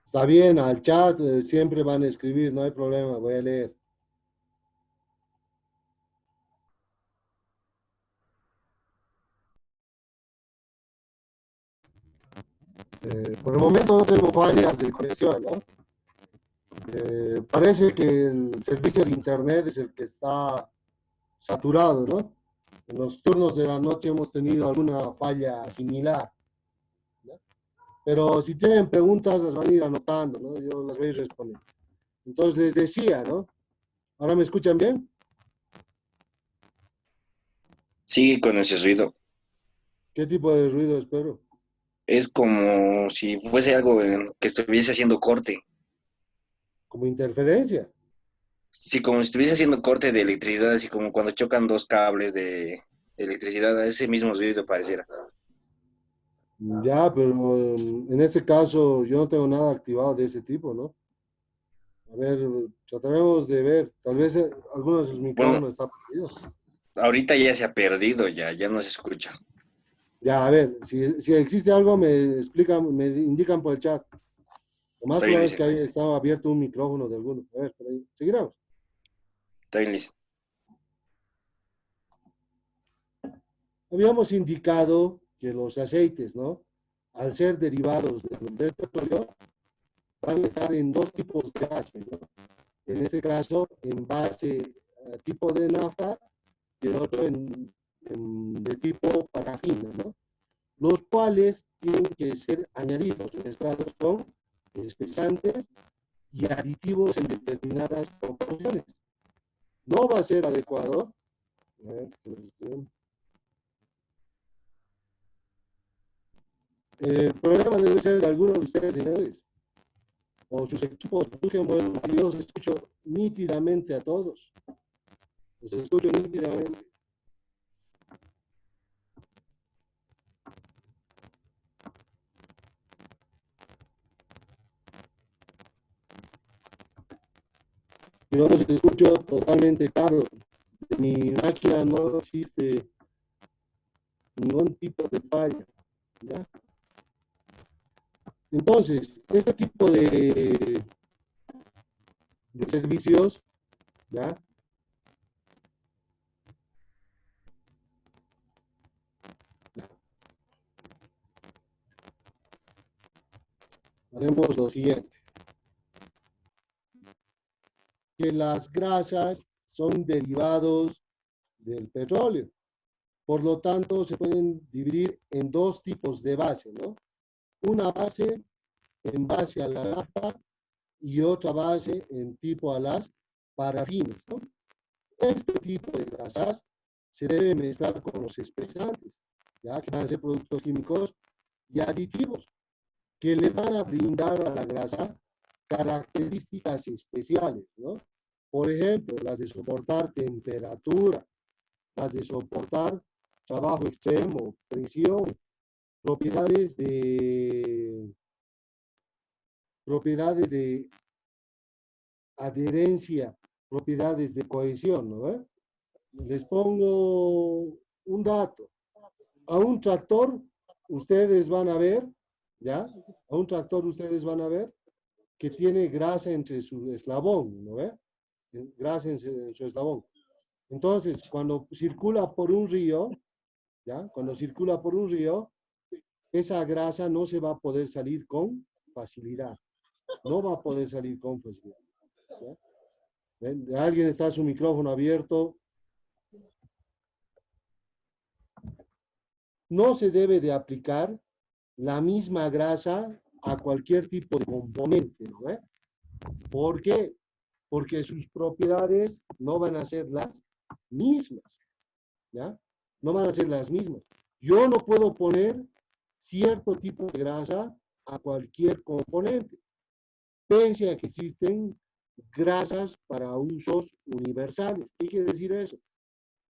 Está bien, al chat siempre van a escribir, no hay problema, voy a leer. Por el momento no tengo fallas de conexión, ¿no? Parece que el servicio de internet es el que está saturado, ¿no? En los turnos de la noche hemos tenido alguna falla similar, ¿no? Pero si tienen preguntas las van a ir anotando, ¿no? Yo las voy a ir respondiendo. Entonces les decía, ¿no? ¿Ahora me escuchan bien? Sigue con ese ruido. ¿Qué tipo de ruido espero? Es como si fuese algo que estuviese haciendo corte. Como interferencia. Sí, como si estuviese haciendo corte de electricidad, así como cuando chocan dos cables de electricidad, ese mismo ruido pareciera. Ya, pero en este caso yo no tengo nada activado de ese tipo, ¿no? A ver, trataremos de ver. Tal vez alguno de sus Bueno, micrófonos está perdido. ahorita ya se ha perdido, ya no se escucha. Ya, a ver, si existe algo, me explican, me indican por el chat. Lo más Está bien, probable es que Lice. haya estado abierto un micrófono de alguno. A ver, por ahí. Seguiremos. Está bien, Lice. Habíamos indicado que los aceites, ¿no? Al ser derivados del petróleo, van a estar en dos tipos de base, ¿no? En este caso, en base tipo de nafta y el otro de tipo parafina, ¿no? Los cuales tienen que ser añadidos, mezclados con espesantes y aditivos en determinadas proporciones. No va a ser adecuado. El problema debe ser de algunos de ustedes, señores, o sus equipos. Busquen buenos. Yo los escucho nítidamente a todos. Los escucho nítidamente. Yo los escucho totalmente claro. En mi máquina no existe ningún tipo de falla, ¿ya? Entonces, este tipo de servicios, ¿ya? Haremos lo siguiente, que las grasas son derivados del petróleo, Por lo tanto, se pueden dividir en dos tipos de base, ¿no? Una base en base a la nafta y otra base en tipo a las parafinas, ¿no? Este tipo de grasas se debe mezclar con los espesantes, ya que van a ser productos químicos y aditivos que le van a brindar a la grasa características especiales, ¿no? Por ejemplo, las de soportar temperatura, las de soportar trabajo extremo, presión, propiedades de adherencia, propiedades de cohesión, ¿no? Les pongo un dato. A un tractor, ustedes van a ver, ¿ya? A un tractor ustedes van a ver que tiene grasa entre su eslabón, ¿no ve? Grasa en su eslabón. Entonces, cuando circula por un río, ¿ya? Cuando circula por un río, esa grasa no se va a poder salir con facilidad. No va a poder salir con facilidad. ¿Ya? ¿Ven? Alguien está su micrófono abierto. No se debe de aplicar la misma grasa a cualquier tipo de componente, ¿no? ¿Por qué? Porque sus propiedades no van a ser las mismas, ¿ya? No van a ser las mismas. Yo no puedo poner cierto tipo de grasa a cualquier componente, pese a que existen grasas para usos universales. ¿Qué quiere decir eso?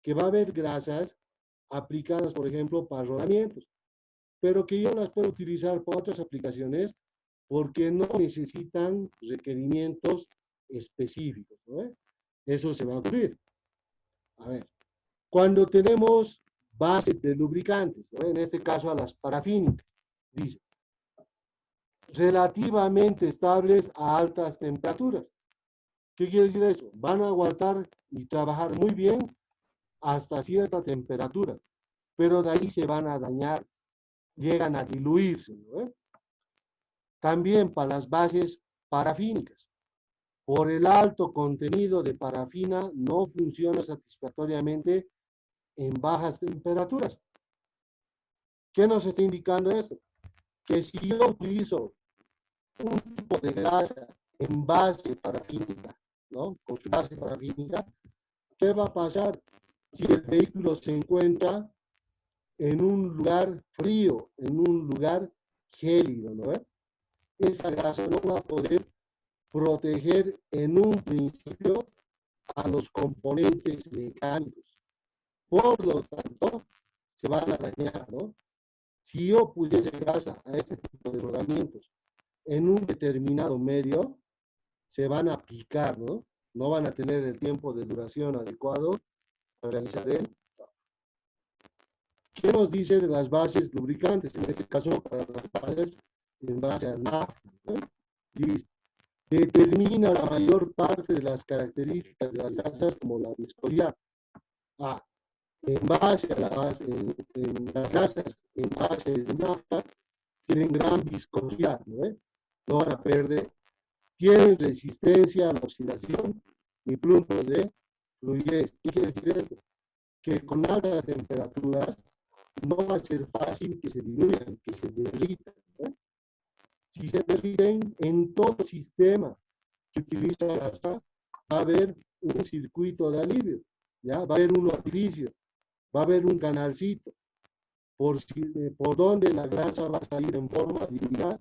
Que va a haber grasas aplicadas, por ejemplo, para rodamientos, pero que yo las puedo utilizar para otras aplicaciones porque no necesitan requerimientos específicos, ¿no? Eso se va a ocurrir. A ver, cuando tenemos bases de lubricantes, ¿no? En este caso a las parafínicas, dice, relativamente estables a altas temperaturas. ¿Qué quiere decir eso? Van a aguantar y trabajar muy bien hasta cierta temperatura, pero de ahí se van a dañar, llegan a diluirse, ¿no? También para las bases parafínicas. Por el alto contenido de parafina no funciona satisfactoriamente en bajas temperaturas. ¿Qué nos está indicando esto? Que si yo utilizo un tipo de grasa en base parafínica, ¿no? Con su base parafínica, ¿qué va a pasar si el vehículo se encuentra en un lugar frío, en un lugar gélido, ¿no? Esa grasa no va a poder proteger en un principio a los componentes mecánicos. Por lo tanto, se van a dañar, ¿no? Si yo pudiese grasa a este tipo de rodamientos en un determinado medio, se van a picar, ¿no? No van a tener el tiempo de duración adecuado para realizar el trabajo. ¿Qué nos dice de las bases lubricantes? En este caso, para las bases en base a nafta, ¿no? Dice, determina la mayor parte de las características de las grasas como la viscosidad. Ah, en base a la base, en las grasas en base de nafta tienen gran viscosidad, ¿no? No van a perder, tienen resistencia a la oxidación y puntos de fluidez. ¿Qué quiere decir esto? Que con altas temperaturas no va a ser fácil que se diluyan, que se derritan, ¿no? Si se derriten en todo sistema que utiliza grasa, va a haber un circuito de alivio, ¿ya? Va a haber un orificio, va a haber un canalcito, por donde la grasa va a salir en forma diluida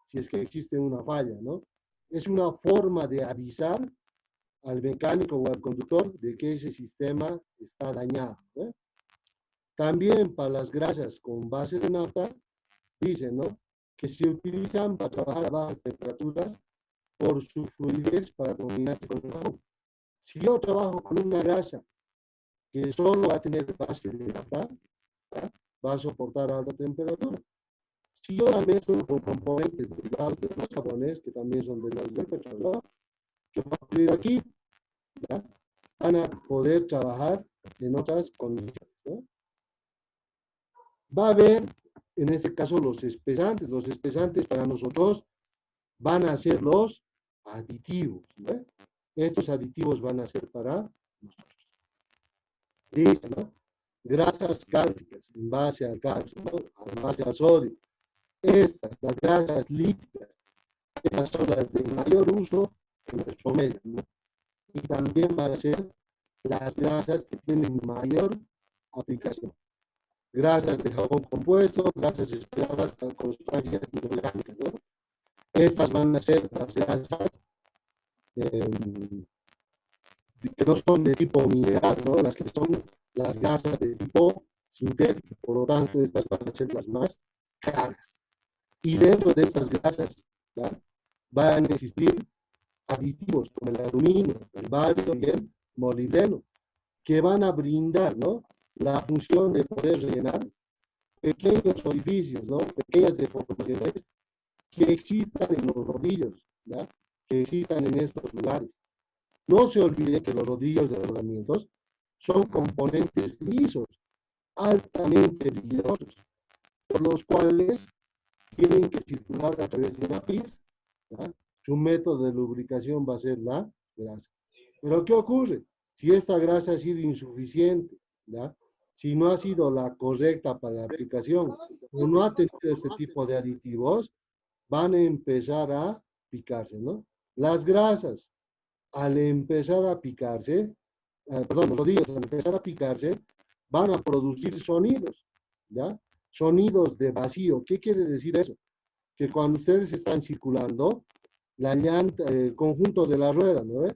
si es que existe una falla, ¿no? Es una forma de avisar al mecánico o al conductor de que ese sistema está dañado, ¿eh? También para las grasas con base de nafta, dicen, ¿no? Que se utilizan para trabajar a bajas temperaturas por su fluidez para combinarse con el jabón. Si yo trabajo con una grasa que solo va a tener base de nafta, ¿ya? Va a soportar alta temperatura. Si yo la mezclo con componentes derivados de los jabones, que también son derivados del petróleo, que va a ocurrir aquí, ¿ya? Van a poder trabajar en otras condiciones, ¿no? Va a haber, en este caso, los espesantes. Los espesantes para nosotros van a ser los aditivos, ¿no? Estos aditivos van a ser para nosotros. Listo, ¿no? grasas cálcicas en base al calcio, ¿no? En base al sodio. Estas, las grasas lípidas, estas son las de mayor uso en nuestro medio, ¿no? Y también van a ser las grasas que tienen mayor aplicación. Grasas de jabón compuesto, grasas esperadas con sustancias inorgánicas, ¿no? Estas van a ser las grasas que no son de tipo mineral, ¿no? Las que son las grasas de tipo sintético, por lo tanto, estas van a ser las más caras. Y dentro de estas grasas, ¿ya? Van a existir aditivos como el aluminio, el bario y el molibdeno, que van a brindar, ¿no? La función de poder rellenar pequeños orificios, ¿no? Pequeñas deformaciones que existan en los rodillos, ¿ya? Que existan en estos lugares. No se olvide que los rodillos de los rodamientos son componentes lisos, altamente brillosos, por los cuales tienen que circular a través de una pista, ¿ya? Su método de lubricación va a ser la grasa. Pero ¿qué ocurre? Si esta grasa ha sido insuficiente, ¿ya? Si no ha sido la correcta para la aplicación, o no ha tenido este tipo de aditivos, van a empezar a picarse, ¿no? Las grasas, al empezar a picarse, perdón, los rodillos al empezar a picarse, van a producir sonidos, ¿ya? Sonidos de vacío. ¿Qué quiere decir eso? Que cuando ustedes están circulando, la llanta, el conjunto de la rueda, ¿no?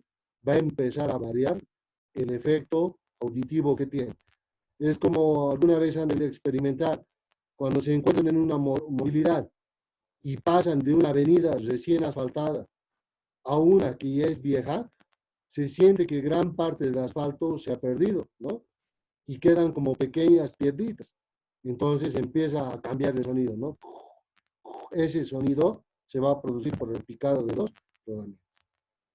Va a empezar a variar el efecto auditivo que tiene. Es como alguna vez han de experimentar, cuando se encuentran en una movilidad y pasan de una avenida recién asfaltada a una que ya es vieja, se siente que gran parte del asfalto se ha perdido, ¿no? Y quedan como pequeñas piedritas. Entonces empieza a cambiar de sonido, ¿no? Ese sonido se va a producir por el picado de los rodamientos.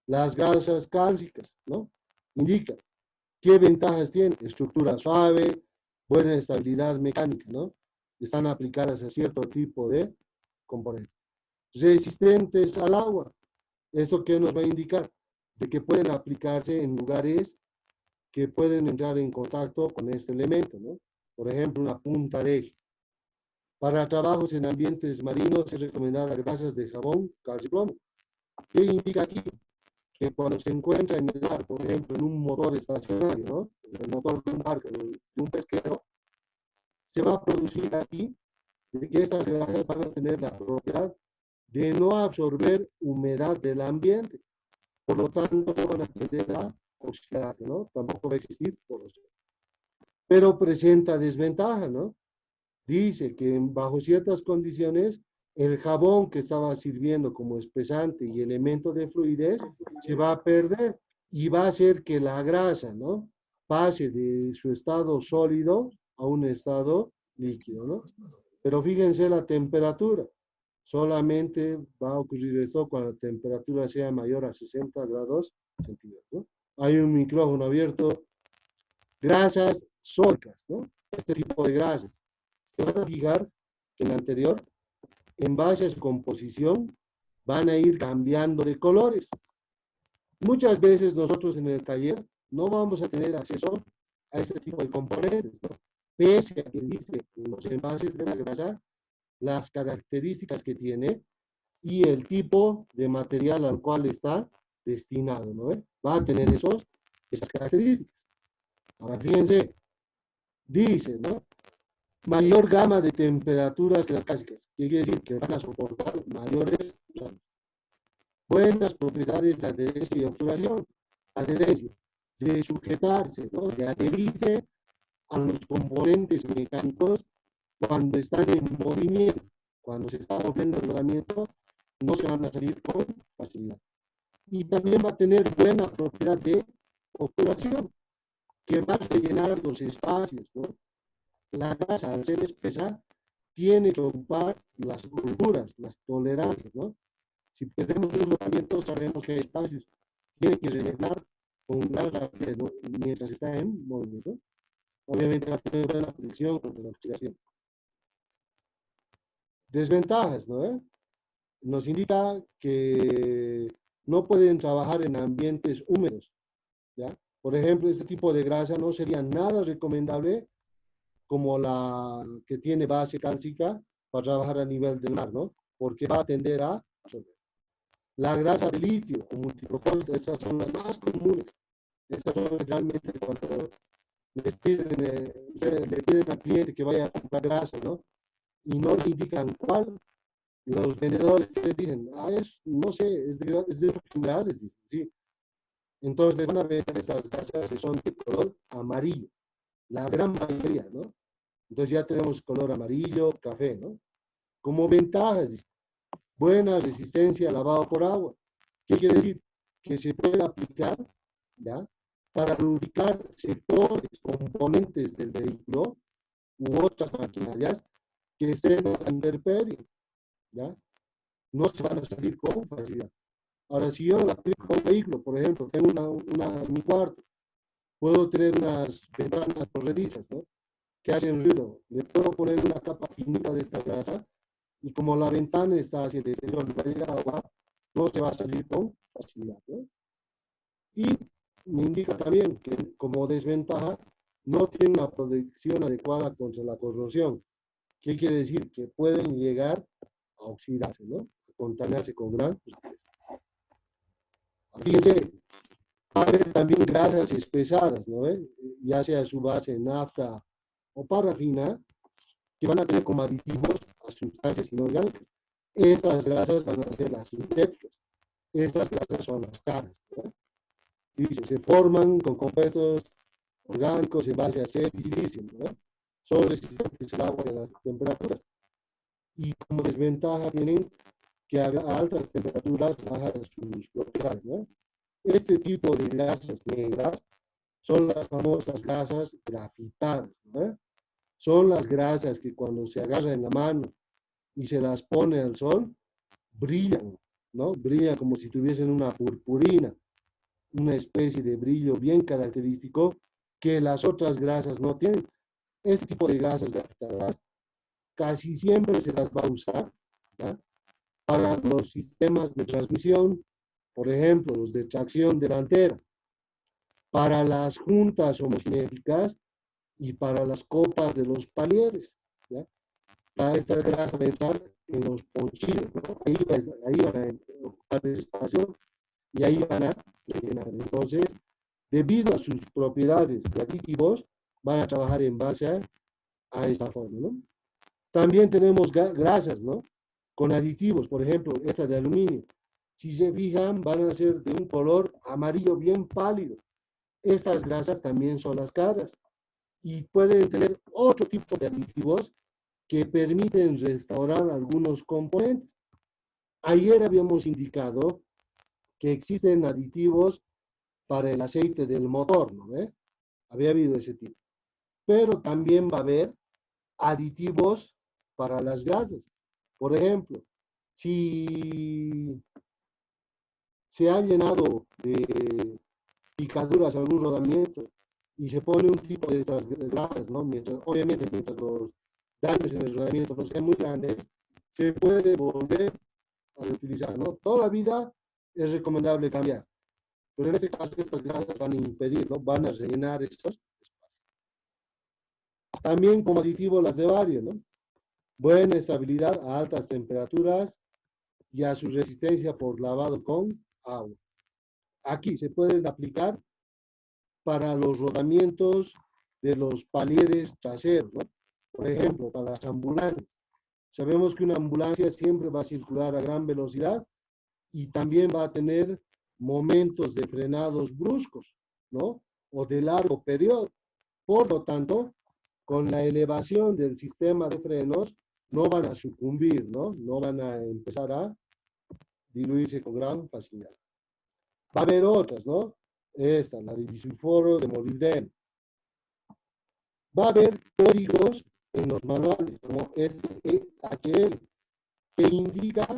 Las grasas cálcicas, ¿no? Indican qué ventajas tienen. Estructura suave, buena estabilidad mecánica, ¿no? Están aplicadas a cierto tipo de componentes. Resistentes al agua. ¿Esto qué nos va a indicar? De que pueden aplicarse en lugares que pueden entrar en contacto con este elemento, ¿no? Por ejemplo, una punta de eje. Para trabajos en ambientes marinos es recomendada grasas de jabón, calcio y plomo. ¿Qué indica aquí? Que cuando se encuentra en el mar, por ejemplo, en un motor estacionario, ¿no? El motor de un barco, de un pesquero, se va a producir aquí de que estas grasas van a tener la propiedad de no absorber humedad del ambiente. Por lo tanto, no van a tender a oxidarse, ¿no? Tampoco va a existir porosidad. Pero presenta desventaja, ¿no? Dice que bajo ciertas condiciones, el jabón que estaba sirviendo como espesante y elemento de fluidez se va a perder y va a hacer que la grasa, ¿no? Pase de su estado sólido a un estado líquido, ¿no? Pero fíjense la temperatura. Solamente va a ocurrir esto cuando la temperatura sea mayor a 60 grados centígrados, ¿no? Hay un micrófono abierto. Grasas sólicas, ¿no? Este tipo de grasas. Se van a fijar que en el anterior, en base a su composición, van a ir cambiando de colores. Muchas veces nosotros en el taller no vamos a tener acceso a este tipo de componentes, ¿no? Pese a que dice en los envases de la grasa las características que tiene y el tipo de material al cual está destinado, ¿no? Va a tener esas características. Ahora fíjense, dice, ¿no? Mayor gama de temperaturas que las clásicas. ¿Qué quiere decir? Que van a soportar mayores grados. Buenas propiedades de adherencia y obturación. Adherencia, de sujetarse, ¿no? De adherirse a los componentes mecánicos cuando están en movimiento. Cuando se está moviendo el rodamiento, no se van a salir con facilidad. Y también va a tener buena propiedad de obturación, que va a rellenar los espacios, ¿no? La grasa, al ser espesa, tiene que ocupar las holguras, las tolerancias, ¿no? Si tenemos un rodamiento, sabemos que hay espacios. Tiene que rellenar con gran rapidez, ¿no? Mientras está en movimiento. Obviamente va a tener buena protección contra la oxidación. Desventajas, ¿no? Nos indica que no pueden trabajar en ambientes húmedos, ¿ya? Por ejemplo, este tipo de grasa no sería nada recomendable como la que tiene base cálcica para trabajar a nivel del mar, ¿no? Porque va a tender a absorber. La grasa de litio o multipropósito, estas son las más comunes. Estas son realmente cuando le piden al cliente que vaya a comprar grasa, ¿no? Y no le indican cuál. Los vendedores que les dicen, no sé, es de minerales, ¿sí? Entonces les van a vender estas grasas que son de color amarillo, la gran mayoría, ¿no? Entonces ya tenemos color amarillo, café, ¿no? Como ventajas, buena resistencia al lavado por agua. ¿Qué quiere decir? Que se puede aplicar, ¿ya? Para lubricar sectores, componentes del vehículo u otras maquinarias que estén a la intemperie, ¿ya? No se van a salir con facilidad. Ahora, si yo lo aplico a un vehículo, por ejemplo, tengo en mi cuarto, puedo tener unas ventanas corredizas, ¿no? Que hacen ruido. Le puedo poner una capa finita de esta grasa y como la ventana está hacia el exterior, va a llegar agua, no se va a salir con facilidad, ¿no? Y me indica también que como desventaja no tiene una protección adecuada contra la corrosión. ¿Qué quiere decir? Que pueden llegar a oxidarse, ¿no? A contaminarse con gran sustancia. Fíjense, va a haber también grasas espesadas, ¿no? Ya sea su base nafta o parafina, que van a tener como aditivos a sustancias inorgánicas. Estas grasas van a ser las sintéticas. Estas grasas son las caras, ¿no? Dice, se forman con compuestos orgánicos en base a silicio y silicio, ¿no? Son resistentes al agua y a las temperaturas. Y como desventaja tienen que a altas temperaturas bajan sus propiedades, ¿no? Este tipo de grasas negras son las famosas grasas grafitadas, ¿no? Son las grasas que cuando se agarra en la mano y se las pone al sol, brillan, ¿no? Brillan como si tuviesen una purpurina, una especie de brillo bien característico que las otras grasas no tienen. Este tipo de grasas grafitadas casi siempre se las va a usar, ¿ya? Para los sistemas de transmisión, por ejemplo, los de tracción delantera, para las juntas homocinéticas y para las copas de los palieres, ¿ya? Para esta grasa va a estar en los ponchillos, ¿no? Ahí van a ocupar el espacio y ahí van a rellenar. Entonces, debido a sus propiedades de aditivos, van a trabajar en base a esta forma, ¿no? También tenemos grasas, ¿no? Con aditivos, por ejemplo, esta de aluminio. Si se fijan, van a ser de un color amarillo bien pálido. Estas grasas también son las caras y pueden tener otro tipo de aditivos que permiten restaurar algunos componentes. Ayer habíamos indicado que existen aditivos para el aceite del motor, ¿no? Había habido ese tipo. Pero también va a haber aditivos para las grasas. Por ejemplo, si se ha llenado de picaduras algún rodamiento y se pone un tipo de estas grasas, ¿no? Obviamente, mientras los daños en el rodamiento no sean muy grandes, se puede volver a utilizar, ¿no? Toda la vida es recomendable cambiar, pero en este caso estas grasas van a impedir, ¿no? Van a rellenar estos espacios. También como aditivo las de bario, ¿no? Buena estabilidad a altas temperaturas y a su resistencia por lavado con agua. Aquí se pueden aplicar para los rodamientos de los palieres traseros, ¿no? Por ejemplo, para las ambulancias. Sabemos que una ambulancia siempre va a circular a gran velocidad y también va a tener momentos de frenados bruscos, ¿no? O de largo periodo. Por lo tanto, con la elevación del sistema de frenos, no van a sucumbir, ¿no? No van a empezar a diluirse con gran facilidad. Va a haber otras, ¿no? Esta, la de bisulfuro de molibdeno. Va a haber códigos en los manuales, como SEHL, que indica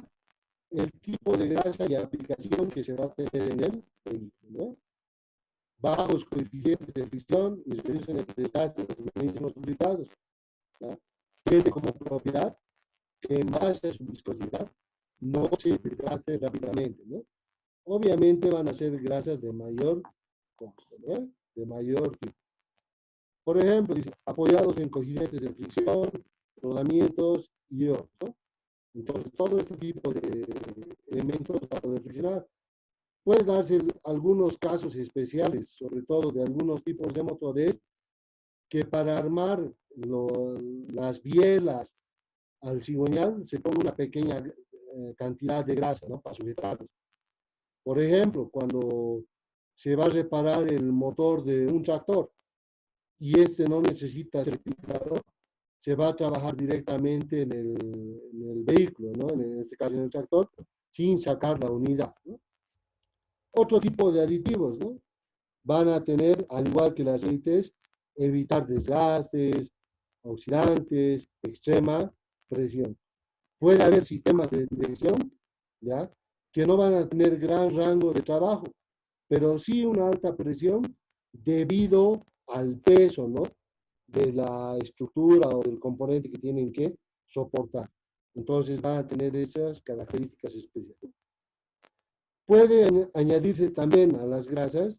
el tipo de grasa y aplicación que se va a tener en el vehículo, ¿no? Bajos coeficientes de fricción y reducen el desgaste de los mecanismos lubricados, ¿no? Tiene como propiedad que en base a su viscosidad no se desgaste rápidamente, ¿no? Obviamente van a ser grasas de mayor costo, ¿no? De mayor tipo. Por ejemplo, dice, apoyados en coeficientes de fricción, rodamientos y otros, ¿no? Entonces, todo este tipo de elementos para poder friccionar. Puede darse algunos casos especiales, sobre todo de algunos tipos de motores, que para armar las bielas al cigüeñal se pone una pequeña cantidad de grasa, ¿no? Para sujetarlos. Por ejemplo, cuando se va a reparar el motor de un tractor y este no necesita certificado, se va a trabajar directamente en el vehículo, ¿no? En este caso en el tractor, sin sacar la unidad, ¿no? Otro tipo de aditivos, ¿no? Van a tener, al igual que las aceites, evitar desgastes, oxidantes, extrema presión. Puede haber sistemas de dirección, ¿ya? Que no van a tener gran rango de trabajo, pero sí una alta presión debido al peso, ¿no? De la estructura o del componente que tienen que soportar. Entonces van a tener esas características especiales. Puede añadirse también a las grasas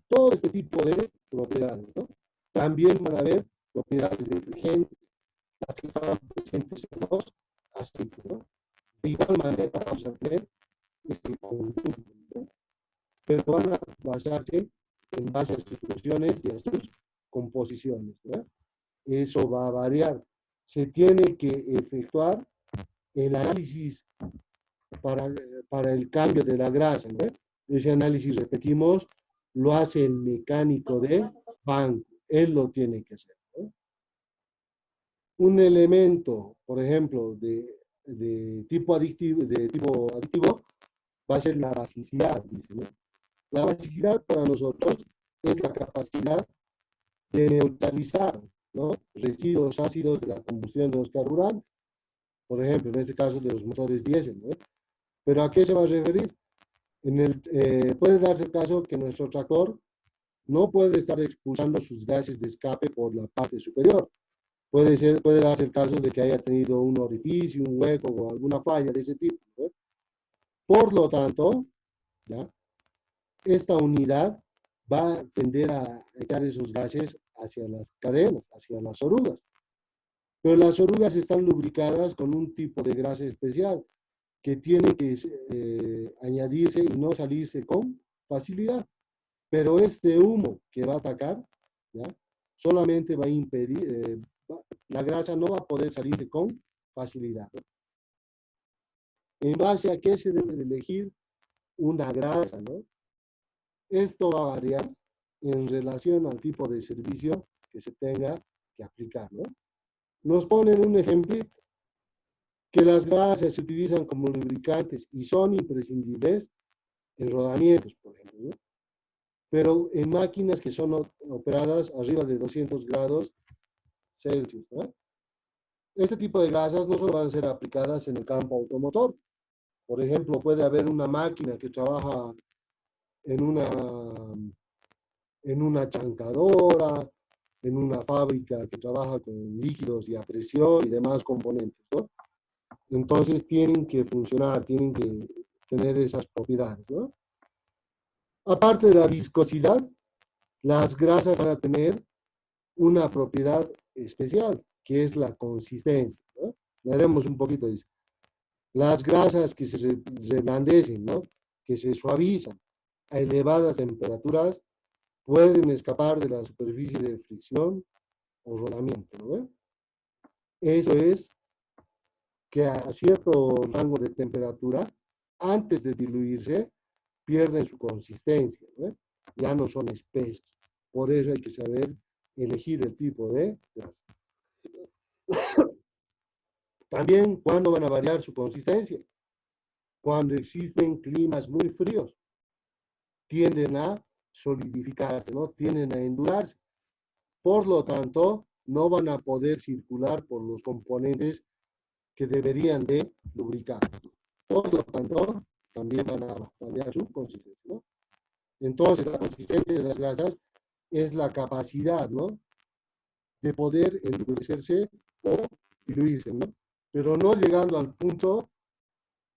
todo este tipo de propiedades, ¿no? También van a haber propiedades detergentes, las que están presentes en los aceites, ¿no? De igual manera vamos a tener este conjunto, ¿no? Pero van a basarse en base a sus funciones y a sus composiciones, ¿no? Eso va a variar. Se tiene que efectuar el análisis para el cambio de la grasa, ¿no? Ese análisis, repetimos, lo hace el mecánico de banco. Él lo tiene que hacer, ¿no? Un elemento, por ejemplo, de tipo adictivo va a ser la basicidad, dice, ¿no? La basicidad para nosotros es la capacidad de neutralizar, ¿no? Residuos ácidos de la combustión de los carburantes, por ejemplo, en este caso de los motores diésel, ¿no? ¿Pero a qué se va a referir? Puede darse el caso que nuestro tractor no puede estar expulsando sus gases de escape por la parte superior. Puede darse el caso de que haya tenido un orificio, un hueco o alguna falla de ese tipo, ¿no? Por lo tanto, ¿ya? Esta unidad va a tender a echar esos gases hacia las cadenas, hacia las orugas. Pero las orugas están lubricadas con un tipo de grasa especial que tiene que añadirse y no salirse con facilidad. Pero este humo que va a atacar, ¿ya? Solamente va a impedir, la grasa no va a poder salirse con facilidad, ¿no? En base a qué se debe elegir una grasa, ¿no? Esto va a variar en relación al tipo de servicio que se tenga que aplicar, ¿no? Nos ponen un ejemplo que las grasas se utilizan como lubricantes y son imprescindibles en rodamientos, por ejemplo, ¿no? Pero en máquinas que son operadas arriba de 200 grados Celsius, ¿no? Este tipo de grasas no solo van a ser aplicadas en el campo automotor. Por ejemplo, puede haber una máquina que trabaja en una chancadora, en una fábrica que trabaja con líquidos y a presión y demás componentes, ¿no? Entonces tienen que funcionar, tienen que tener esas propiedades, ¿no? Aparte de la viscosidad, las grasas van a tener una propiedad especial, que es la consistencia, ¿no? Veremos un poquito de eso. Las grasas que se reblandecen, ¿no? Que se suavizan a elevadas temperaturas, pueden escapar de la superficie de fricción o rodamiento, ¿no? Eso es que a cierto rango de temperatura, antes de diluirse, pierden su consistencia, ¿no? Ya no son espesos. Por eso hay que saber elegir el tipo de grasa. También, ¿cuándo van a variar su consistencia? Cuando existen climas muy fríos, tienden a solidificarse, ¿no? Tienden a endurarse. Por lo tanto, no van a poder circular por los componentes que deberían de lubricar. Por lo tanto, también van a variar su consistencia, ¿no? Entonces, la consistencia de las grasas es la capacidad, ¿no? De poder endurecerse o diluirse, ¿no? Pero no llegando al punto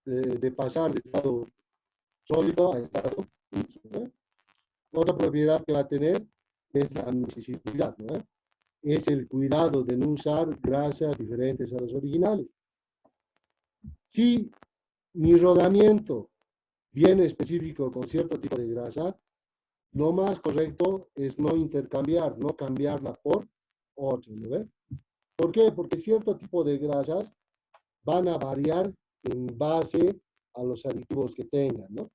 de pasar de estado sólido a estado líquido, ¿no? Otra propiedad que va a tener es la miscibilidad, ¿no? es el cuidado de no usar grasas diferentes a las originales. Si mi rodamiento viene específico con cierto tipo de grasa, lo más correcto es no intercambiar, no cambiarla por otra, ¿no ve? ¿Por qué? Porque cierto tipo de grasas van a variar en base a los aditivos que tengan, ¿no?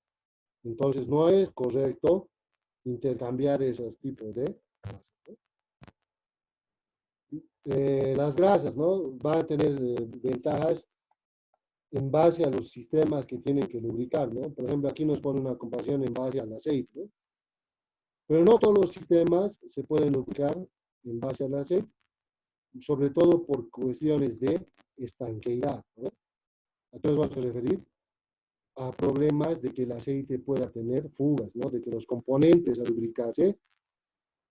Entonces, no es correcto intercambiar esos tipos de grasas, ¿no? Las grasas, ¿no? Van a tener ventajas en base a los sistemas que tienen que lubricar, ¿no? Por ejemplo, aquí nos pone una comparación en base al aceite, ¿no? Pero no todos los sistemas se pueden lubricar en base al aceite, sobre todo por cuestiones de estanqueidad, ¿no? ¿A qué nos vamos a referir? A problemas de que el aceite pueda tener fugas, ¿no? De que los componentes al lubricarse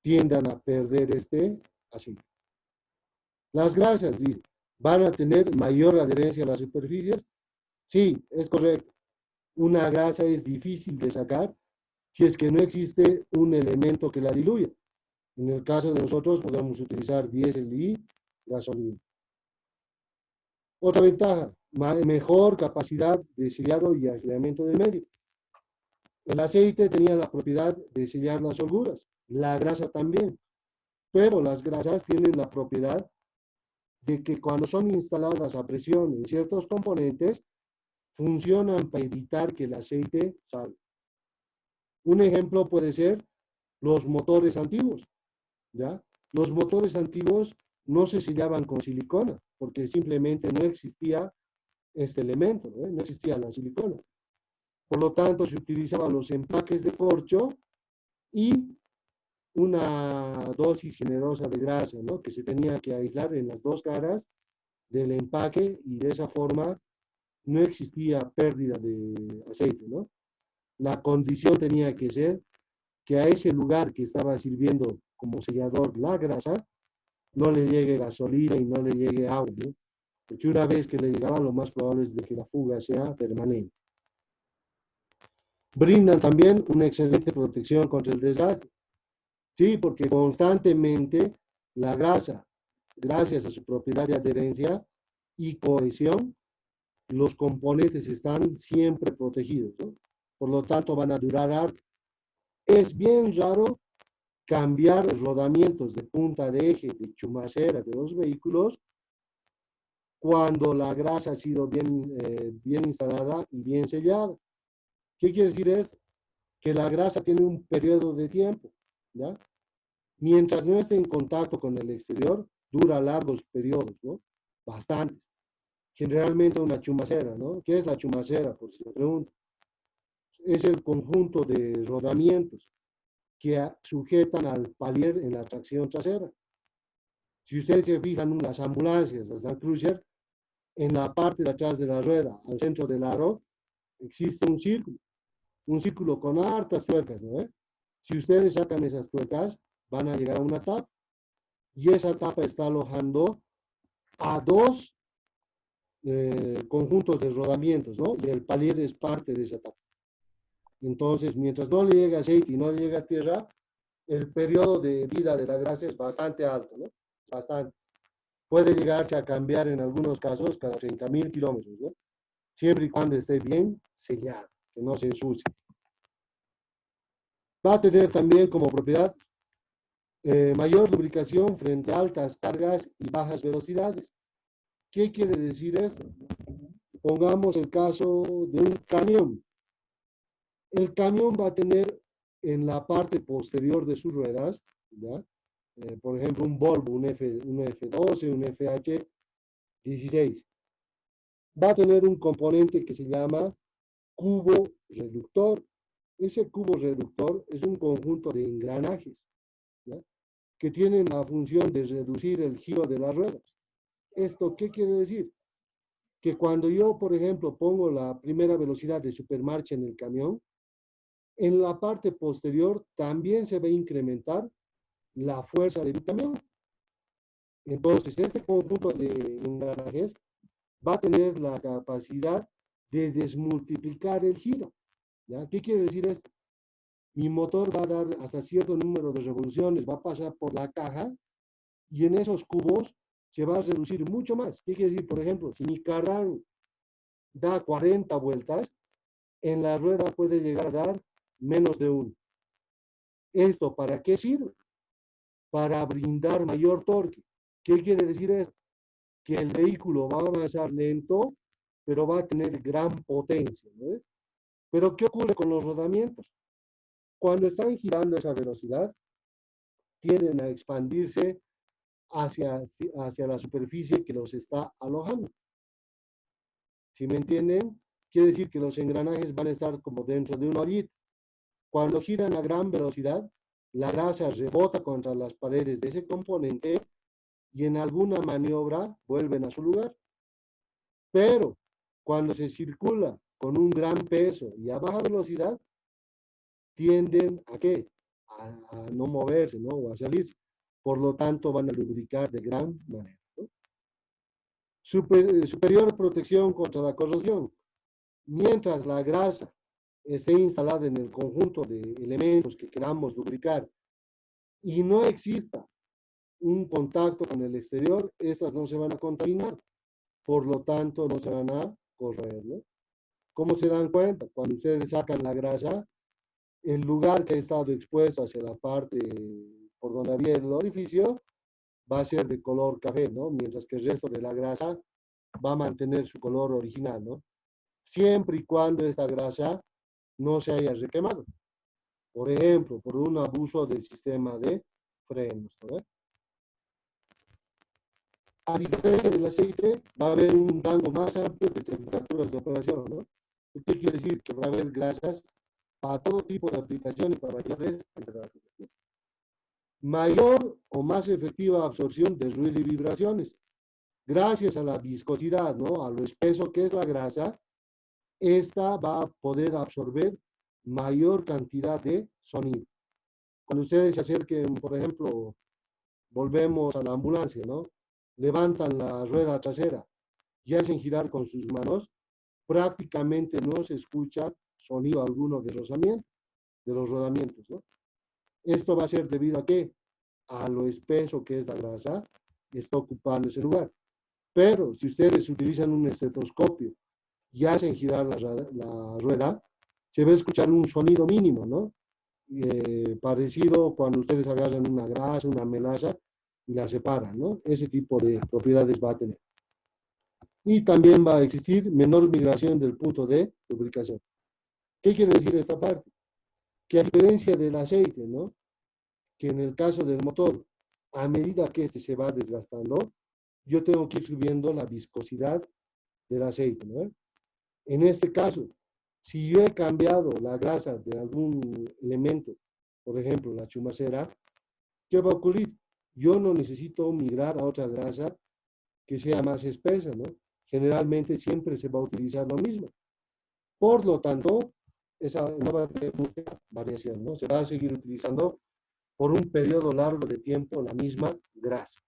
tiendan a perder este aceite. Las grasas, dice, ¿van a tener mayor adherencia a las superficies? Sí, es correcto. Una grasa es difícil de sacar si es que no existe un elemento que la diluya. En el caso de nosotros podemos utilizar diésel y gasolina. Otra ventaja, mejor capacidad de sellado y aislamiento del medio. El aceite tenía la propiedad de sellar las holguras, la grasa también, pero las grasas tienen la propiedad de que cuando son instaladas a presión en ciertos componentes, funcionan para evitar que el aceite salga. Un ejemplo puede ser los motores antiguos, ¿ya? Los motores antiguos no se sellaban con silicona, porque simplemente no existía este elemento, ¿no? No existía la silicona. Por lo tanto, se utilizaban los empaques de corcho y una dosis generosa de grasa, ¿no? Que se tenía que aislar en las dos caras del empaque y de esa forma no existía pérdida de aceite, ¿no? La condición tenía que ser que a ese lugar que estaba sirviendo como sellador la grasa, no le llegue gasolina y no le llegue agua, ¿no? Porque una vez que le llegaba, lo más probable es de que la fuga sea permanente. Brindan también una excelente protección contra el desgaste. Sí, porque constantemente la grasa, gracias a su propiedad de adherencia y cohesión, los componentes están siempre protegidos, ¿no? Por lo tanto, van a durar harto. Es bien raro cambiar rodamientos de punta de eje, de chumacera de los vehículos, cuando la grasa ha sido bien instalada y bien sellada. ¿Qué quiere decir esto? Que la grasa tiene un periodo de tiempo, ¿ya? Mientras no esté en contacto con el exterior, dura largos periodos, ¿no? Bastante. Generalmente una chumacera, ¿no? ¿Qué es la chumacera? Por si me preguntan. Es el conjunto de rodamientos que sujetan al palier en la tracción trasera. Si ustedes se fijan en las ambulancias, las Land Cruiser, en la parte de atrás de la rueda, al centro del aro, existe un círculo con hartas tuercas, ¿no? Si ustedes sacan esas tuercas, van a llegar a una tapa, y esa tapa está alojando a dos conjuntos de rodamientos, ¿no? Y el palier es parte de esa tapa. Entonces, mientras no le llegue aceite y no le llegue a tierra, el periodo de vida de la grasa es bastante alto, ¿no? Bastante. Puede llegarse a cambiar en algunos casos cada 30.000 kilómetros, ¿no? Siempre y cuando esté bien sellado, que no se ensucie. Va a tener también como propiedad mayor lubricación frente a altas cargas y bajas velocidades. ¿Qué quiere decir esto? Pongamos el caso de un camión. El camión va a tener en la parte posterior de sus ruedas, ¿ya? Por ejemplo, un Volvo, un F12, un FH16. Va a tener un componente que se llama cubo reductor. Ese cubo reductor es un conjunto de engranajes, ¿ya? Que tienen la función de reducir el giro de las ruedas. ¿Esto qué quiere decir? Que cuando yo, por ejemplo, pongo la primera velocidad de supermarcha en el camión, en la parte posterior también se va a incrementar la fuerza del camión. Entonces, este conjunto de engranajes va a tener la capacidad de desmultiplicar el giro, ¿ya? ¿Qué quiere decir esto? Mi motor va a dar hasta cierto número de revoluciones, va a pasar por la caja y en esos cubos se va a reducir mucho más. ¿Qué quiere decir? Por ejemplo, si mi cardan da 40 vueltas, en la rueda puede llegar a dar menos de 1. ¿Esto para qué sirve? Para brindar mayor torque. ¿Qué quiere decir esto? Que el vehículo va a avanzar lento, pero va a tener gran potencia, ¿no? Pero ¿qué ocurre con los rodamientos? Cuando están girando a esa velocidad, tienden a expandirse hacia la superficie que los está alojando. ¿Sí me entienden? Quiere decir que los engranajes van a estar como dentro de una ollita. Cuando giran a gran velocidad, la grasa rebota contra las paredes de ese componente y en alguna maniobra vuelven a su lugar. Pero cuando se circula con un gran peso y a baja velocidad, tienden ¿a qué? A no moverse, ¿no? O a salirse. Por lo tanto, van a lubricar de gran manera, ¿no? Superior protección contra la corrosión. Mientras la grasa esté instalada en el conjunto de elementos que queramos lubricar y no exista un contacto con el exterior, estas no se van a contaminar, por lo tanto no se van a corroer, ¿no? ¿Cómo se dan cuenta? Cuando ustedes sacan la grasa, el lugar que ha estado expuesto hacia la parte por donde había el orificio va a ser de color café, ¿no? Mientras que el resto de la grasa va a mantener su color original, ¿no? Siempre y cuando esta grasa no se haya requemado. Por ejemplo, por un abuso del sistema de frenos, ¿no? A diferencia del aceite, va a haber un rango más amplio de temperaturas de operación, ¿no? ¿Qué quiere decir? Que va a haber grasas para todo tipo de aplicaciones, para mayores temperaturas, ¿no? Mayor o más efectiva absorción de ruido y vibraciones. Gracias a la viscosidad, ¿no? A lo espeso que es la grasa, esta va a poder absorber mayor cantidad de sonido. Cuando ustedes se acerquen, por ejemplo, volvemos a la ambulancia, ¿no? Levantan la rueda trasera y hacen girar con sus manos, prácticamente no se escucha sonido alguno de los rodamientos, ¿no? Esto va a ser debido a ¿qué? A lo espeso que es la grasa que está ocupando ese lugar. Pero si ustedes utilizan un estetoscopio y hacen girar la rueda, se va a escuchar un sonido mínimo, ¿no? Parecido cuando ustedes agarran una grasa, una melaza y la separan, ¿no? Ese tipo de propiedades va a tener. Y también va a existir menor migración del punto de lubricación. ¿Qué quiere decir esta parte? Que a diferencia del aceite, ¿no? Que en el caso del motor, a medida que este se va desgastando, yo tengo que ir subiendo la viscosidad del aceite, ¿no? En este caso, si yo he cambiado la grasa de algún elemento, por ejemplo, la chumacera, ¿qué va a ocurrir? Yo no necesito migrar a otra grasa que sea más espesa, ¿no? Generalmente siempre se va a utilizar lo mismo. Por lo tanto, esa no va a tener mucha variación, ¿no? Se va a seguir utilizando por un periodo largo de tiempo la misma grasa.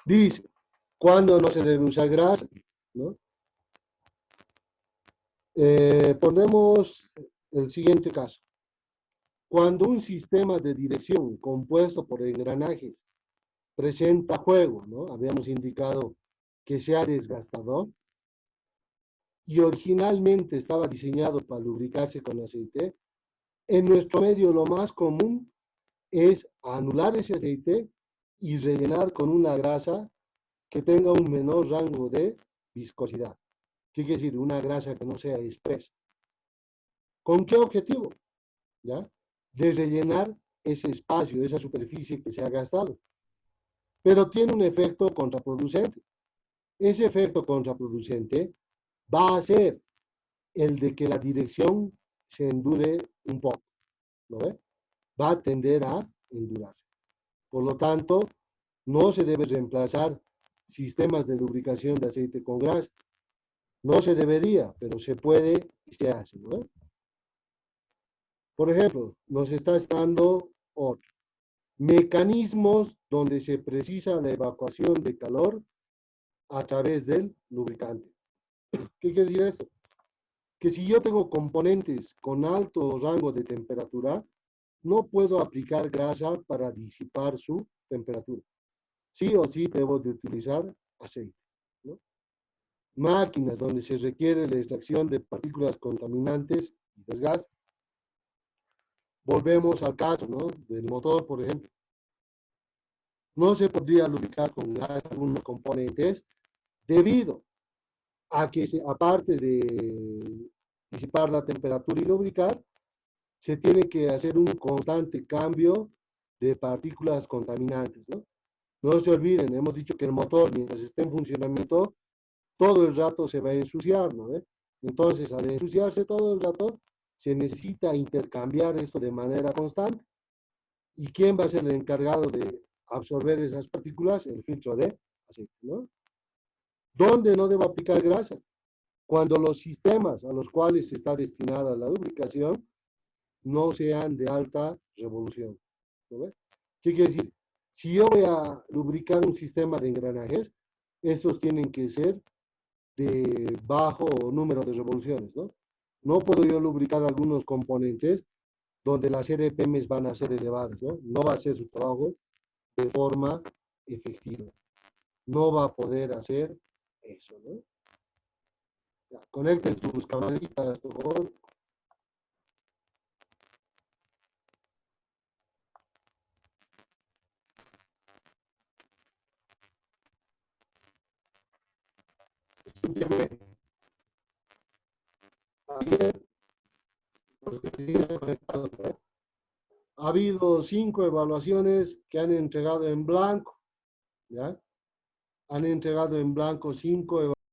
Dice, ¿cuándo no se debe usar grasa? ¿No? Ponemos el siguiente caso. Cuando un sistema de dirección compuesto por engranajes presenta juego, ¿no? Habíamos indicado que sea desgastador y originalmente estaba diseñado para lubricarse con aceite, en nuestro medio lo más común es anular ese aceite y rellenar con una grasa que tenga un menor rango de viscosidad. ¿Qué quiere decir? Una grasa que no sea espesa. ¿Con qué objetivo? ¿Ya? De rellenar ese espacio, esa superficie que se ha gastado. Pero tiene un efecto contraproducente. Ese efecto contraproducente va a ser el de que la dirección se endure un poco, ¿no ve? Va a tender a endurarse. Por lo tanto, no se debe reemplazar sistemas de lubricación de aceite con grasa. No se debería, pero se puede y se hace, ¿no? Por ejemplo, nos está dando otro. Mecanismos donde se precisa la evacuación de calor a través del lubricante. ¿Qué quiere decir esto? que si yo tengo componentes con alto rango de temperatura, no puedo aplicar grasa para disipar su temperatura. Sí o sí debo de utilizar aceite, ¿no? Máquinas donde se requiere la extracción de partículas contaminantes y desgaste. Volvemos al caso, ¿no?, del motor, por ejemplo. No se podría lubricar con gas algunos componentes debido a que, aparte de disipar la temperatura y lubricar, se tiene que hacer un constante cambio de partículas contaminantes, ¿no? No se olviden, hemos dicho que el motor, mientras esté en funcionamiento, todo el rato se va a ensuciar, ¿no? Entonces, al ensuciarse todo el rato, se necesita intercambiar esto de manera constante. ¿Y quién va a ser el encargado de absorber esas partículas? El filtro de aceite, ¿no? ¿Dónde no debo aplicar grasa? Cuando los sistemas a los cuales está destinada la lubricación no sean de alta revolución, ¿no ves? ¿Qué quiere decir? Si yo voy a lubricar un sistema de engranajes, estos tienen que ser de bajo número de revoluciones, ¿no? No puedo yo lubricar algunos componentes donde las RPMs van a ser elevadas, ¿no? No va a hacer su trabajo de forma efectiva. No va a poder hacer eso, ¿no? Ya, conecten sus camaritas, por favor. Escúcheme. Ayer, los que siguen conectados, ¿eh? Ha habido 5 evaluaciones que han entregado en blanco, ¿ya? Han entregado en blanco 5 evaluaciones.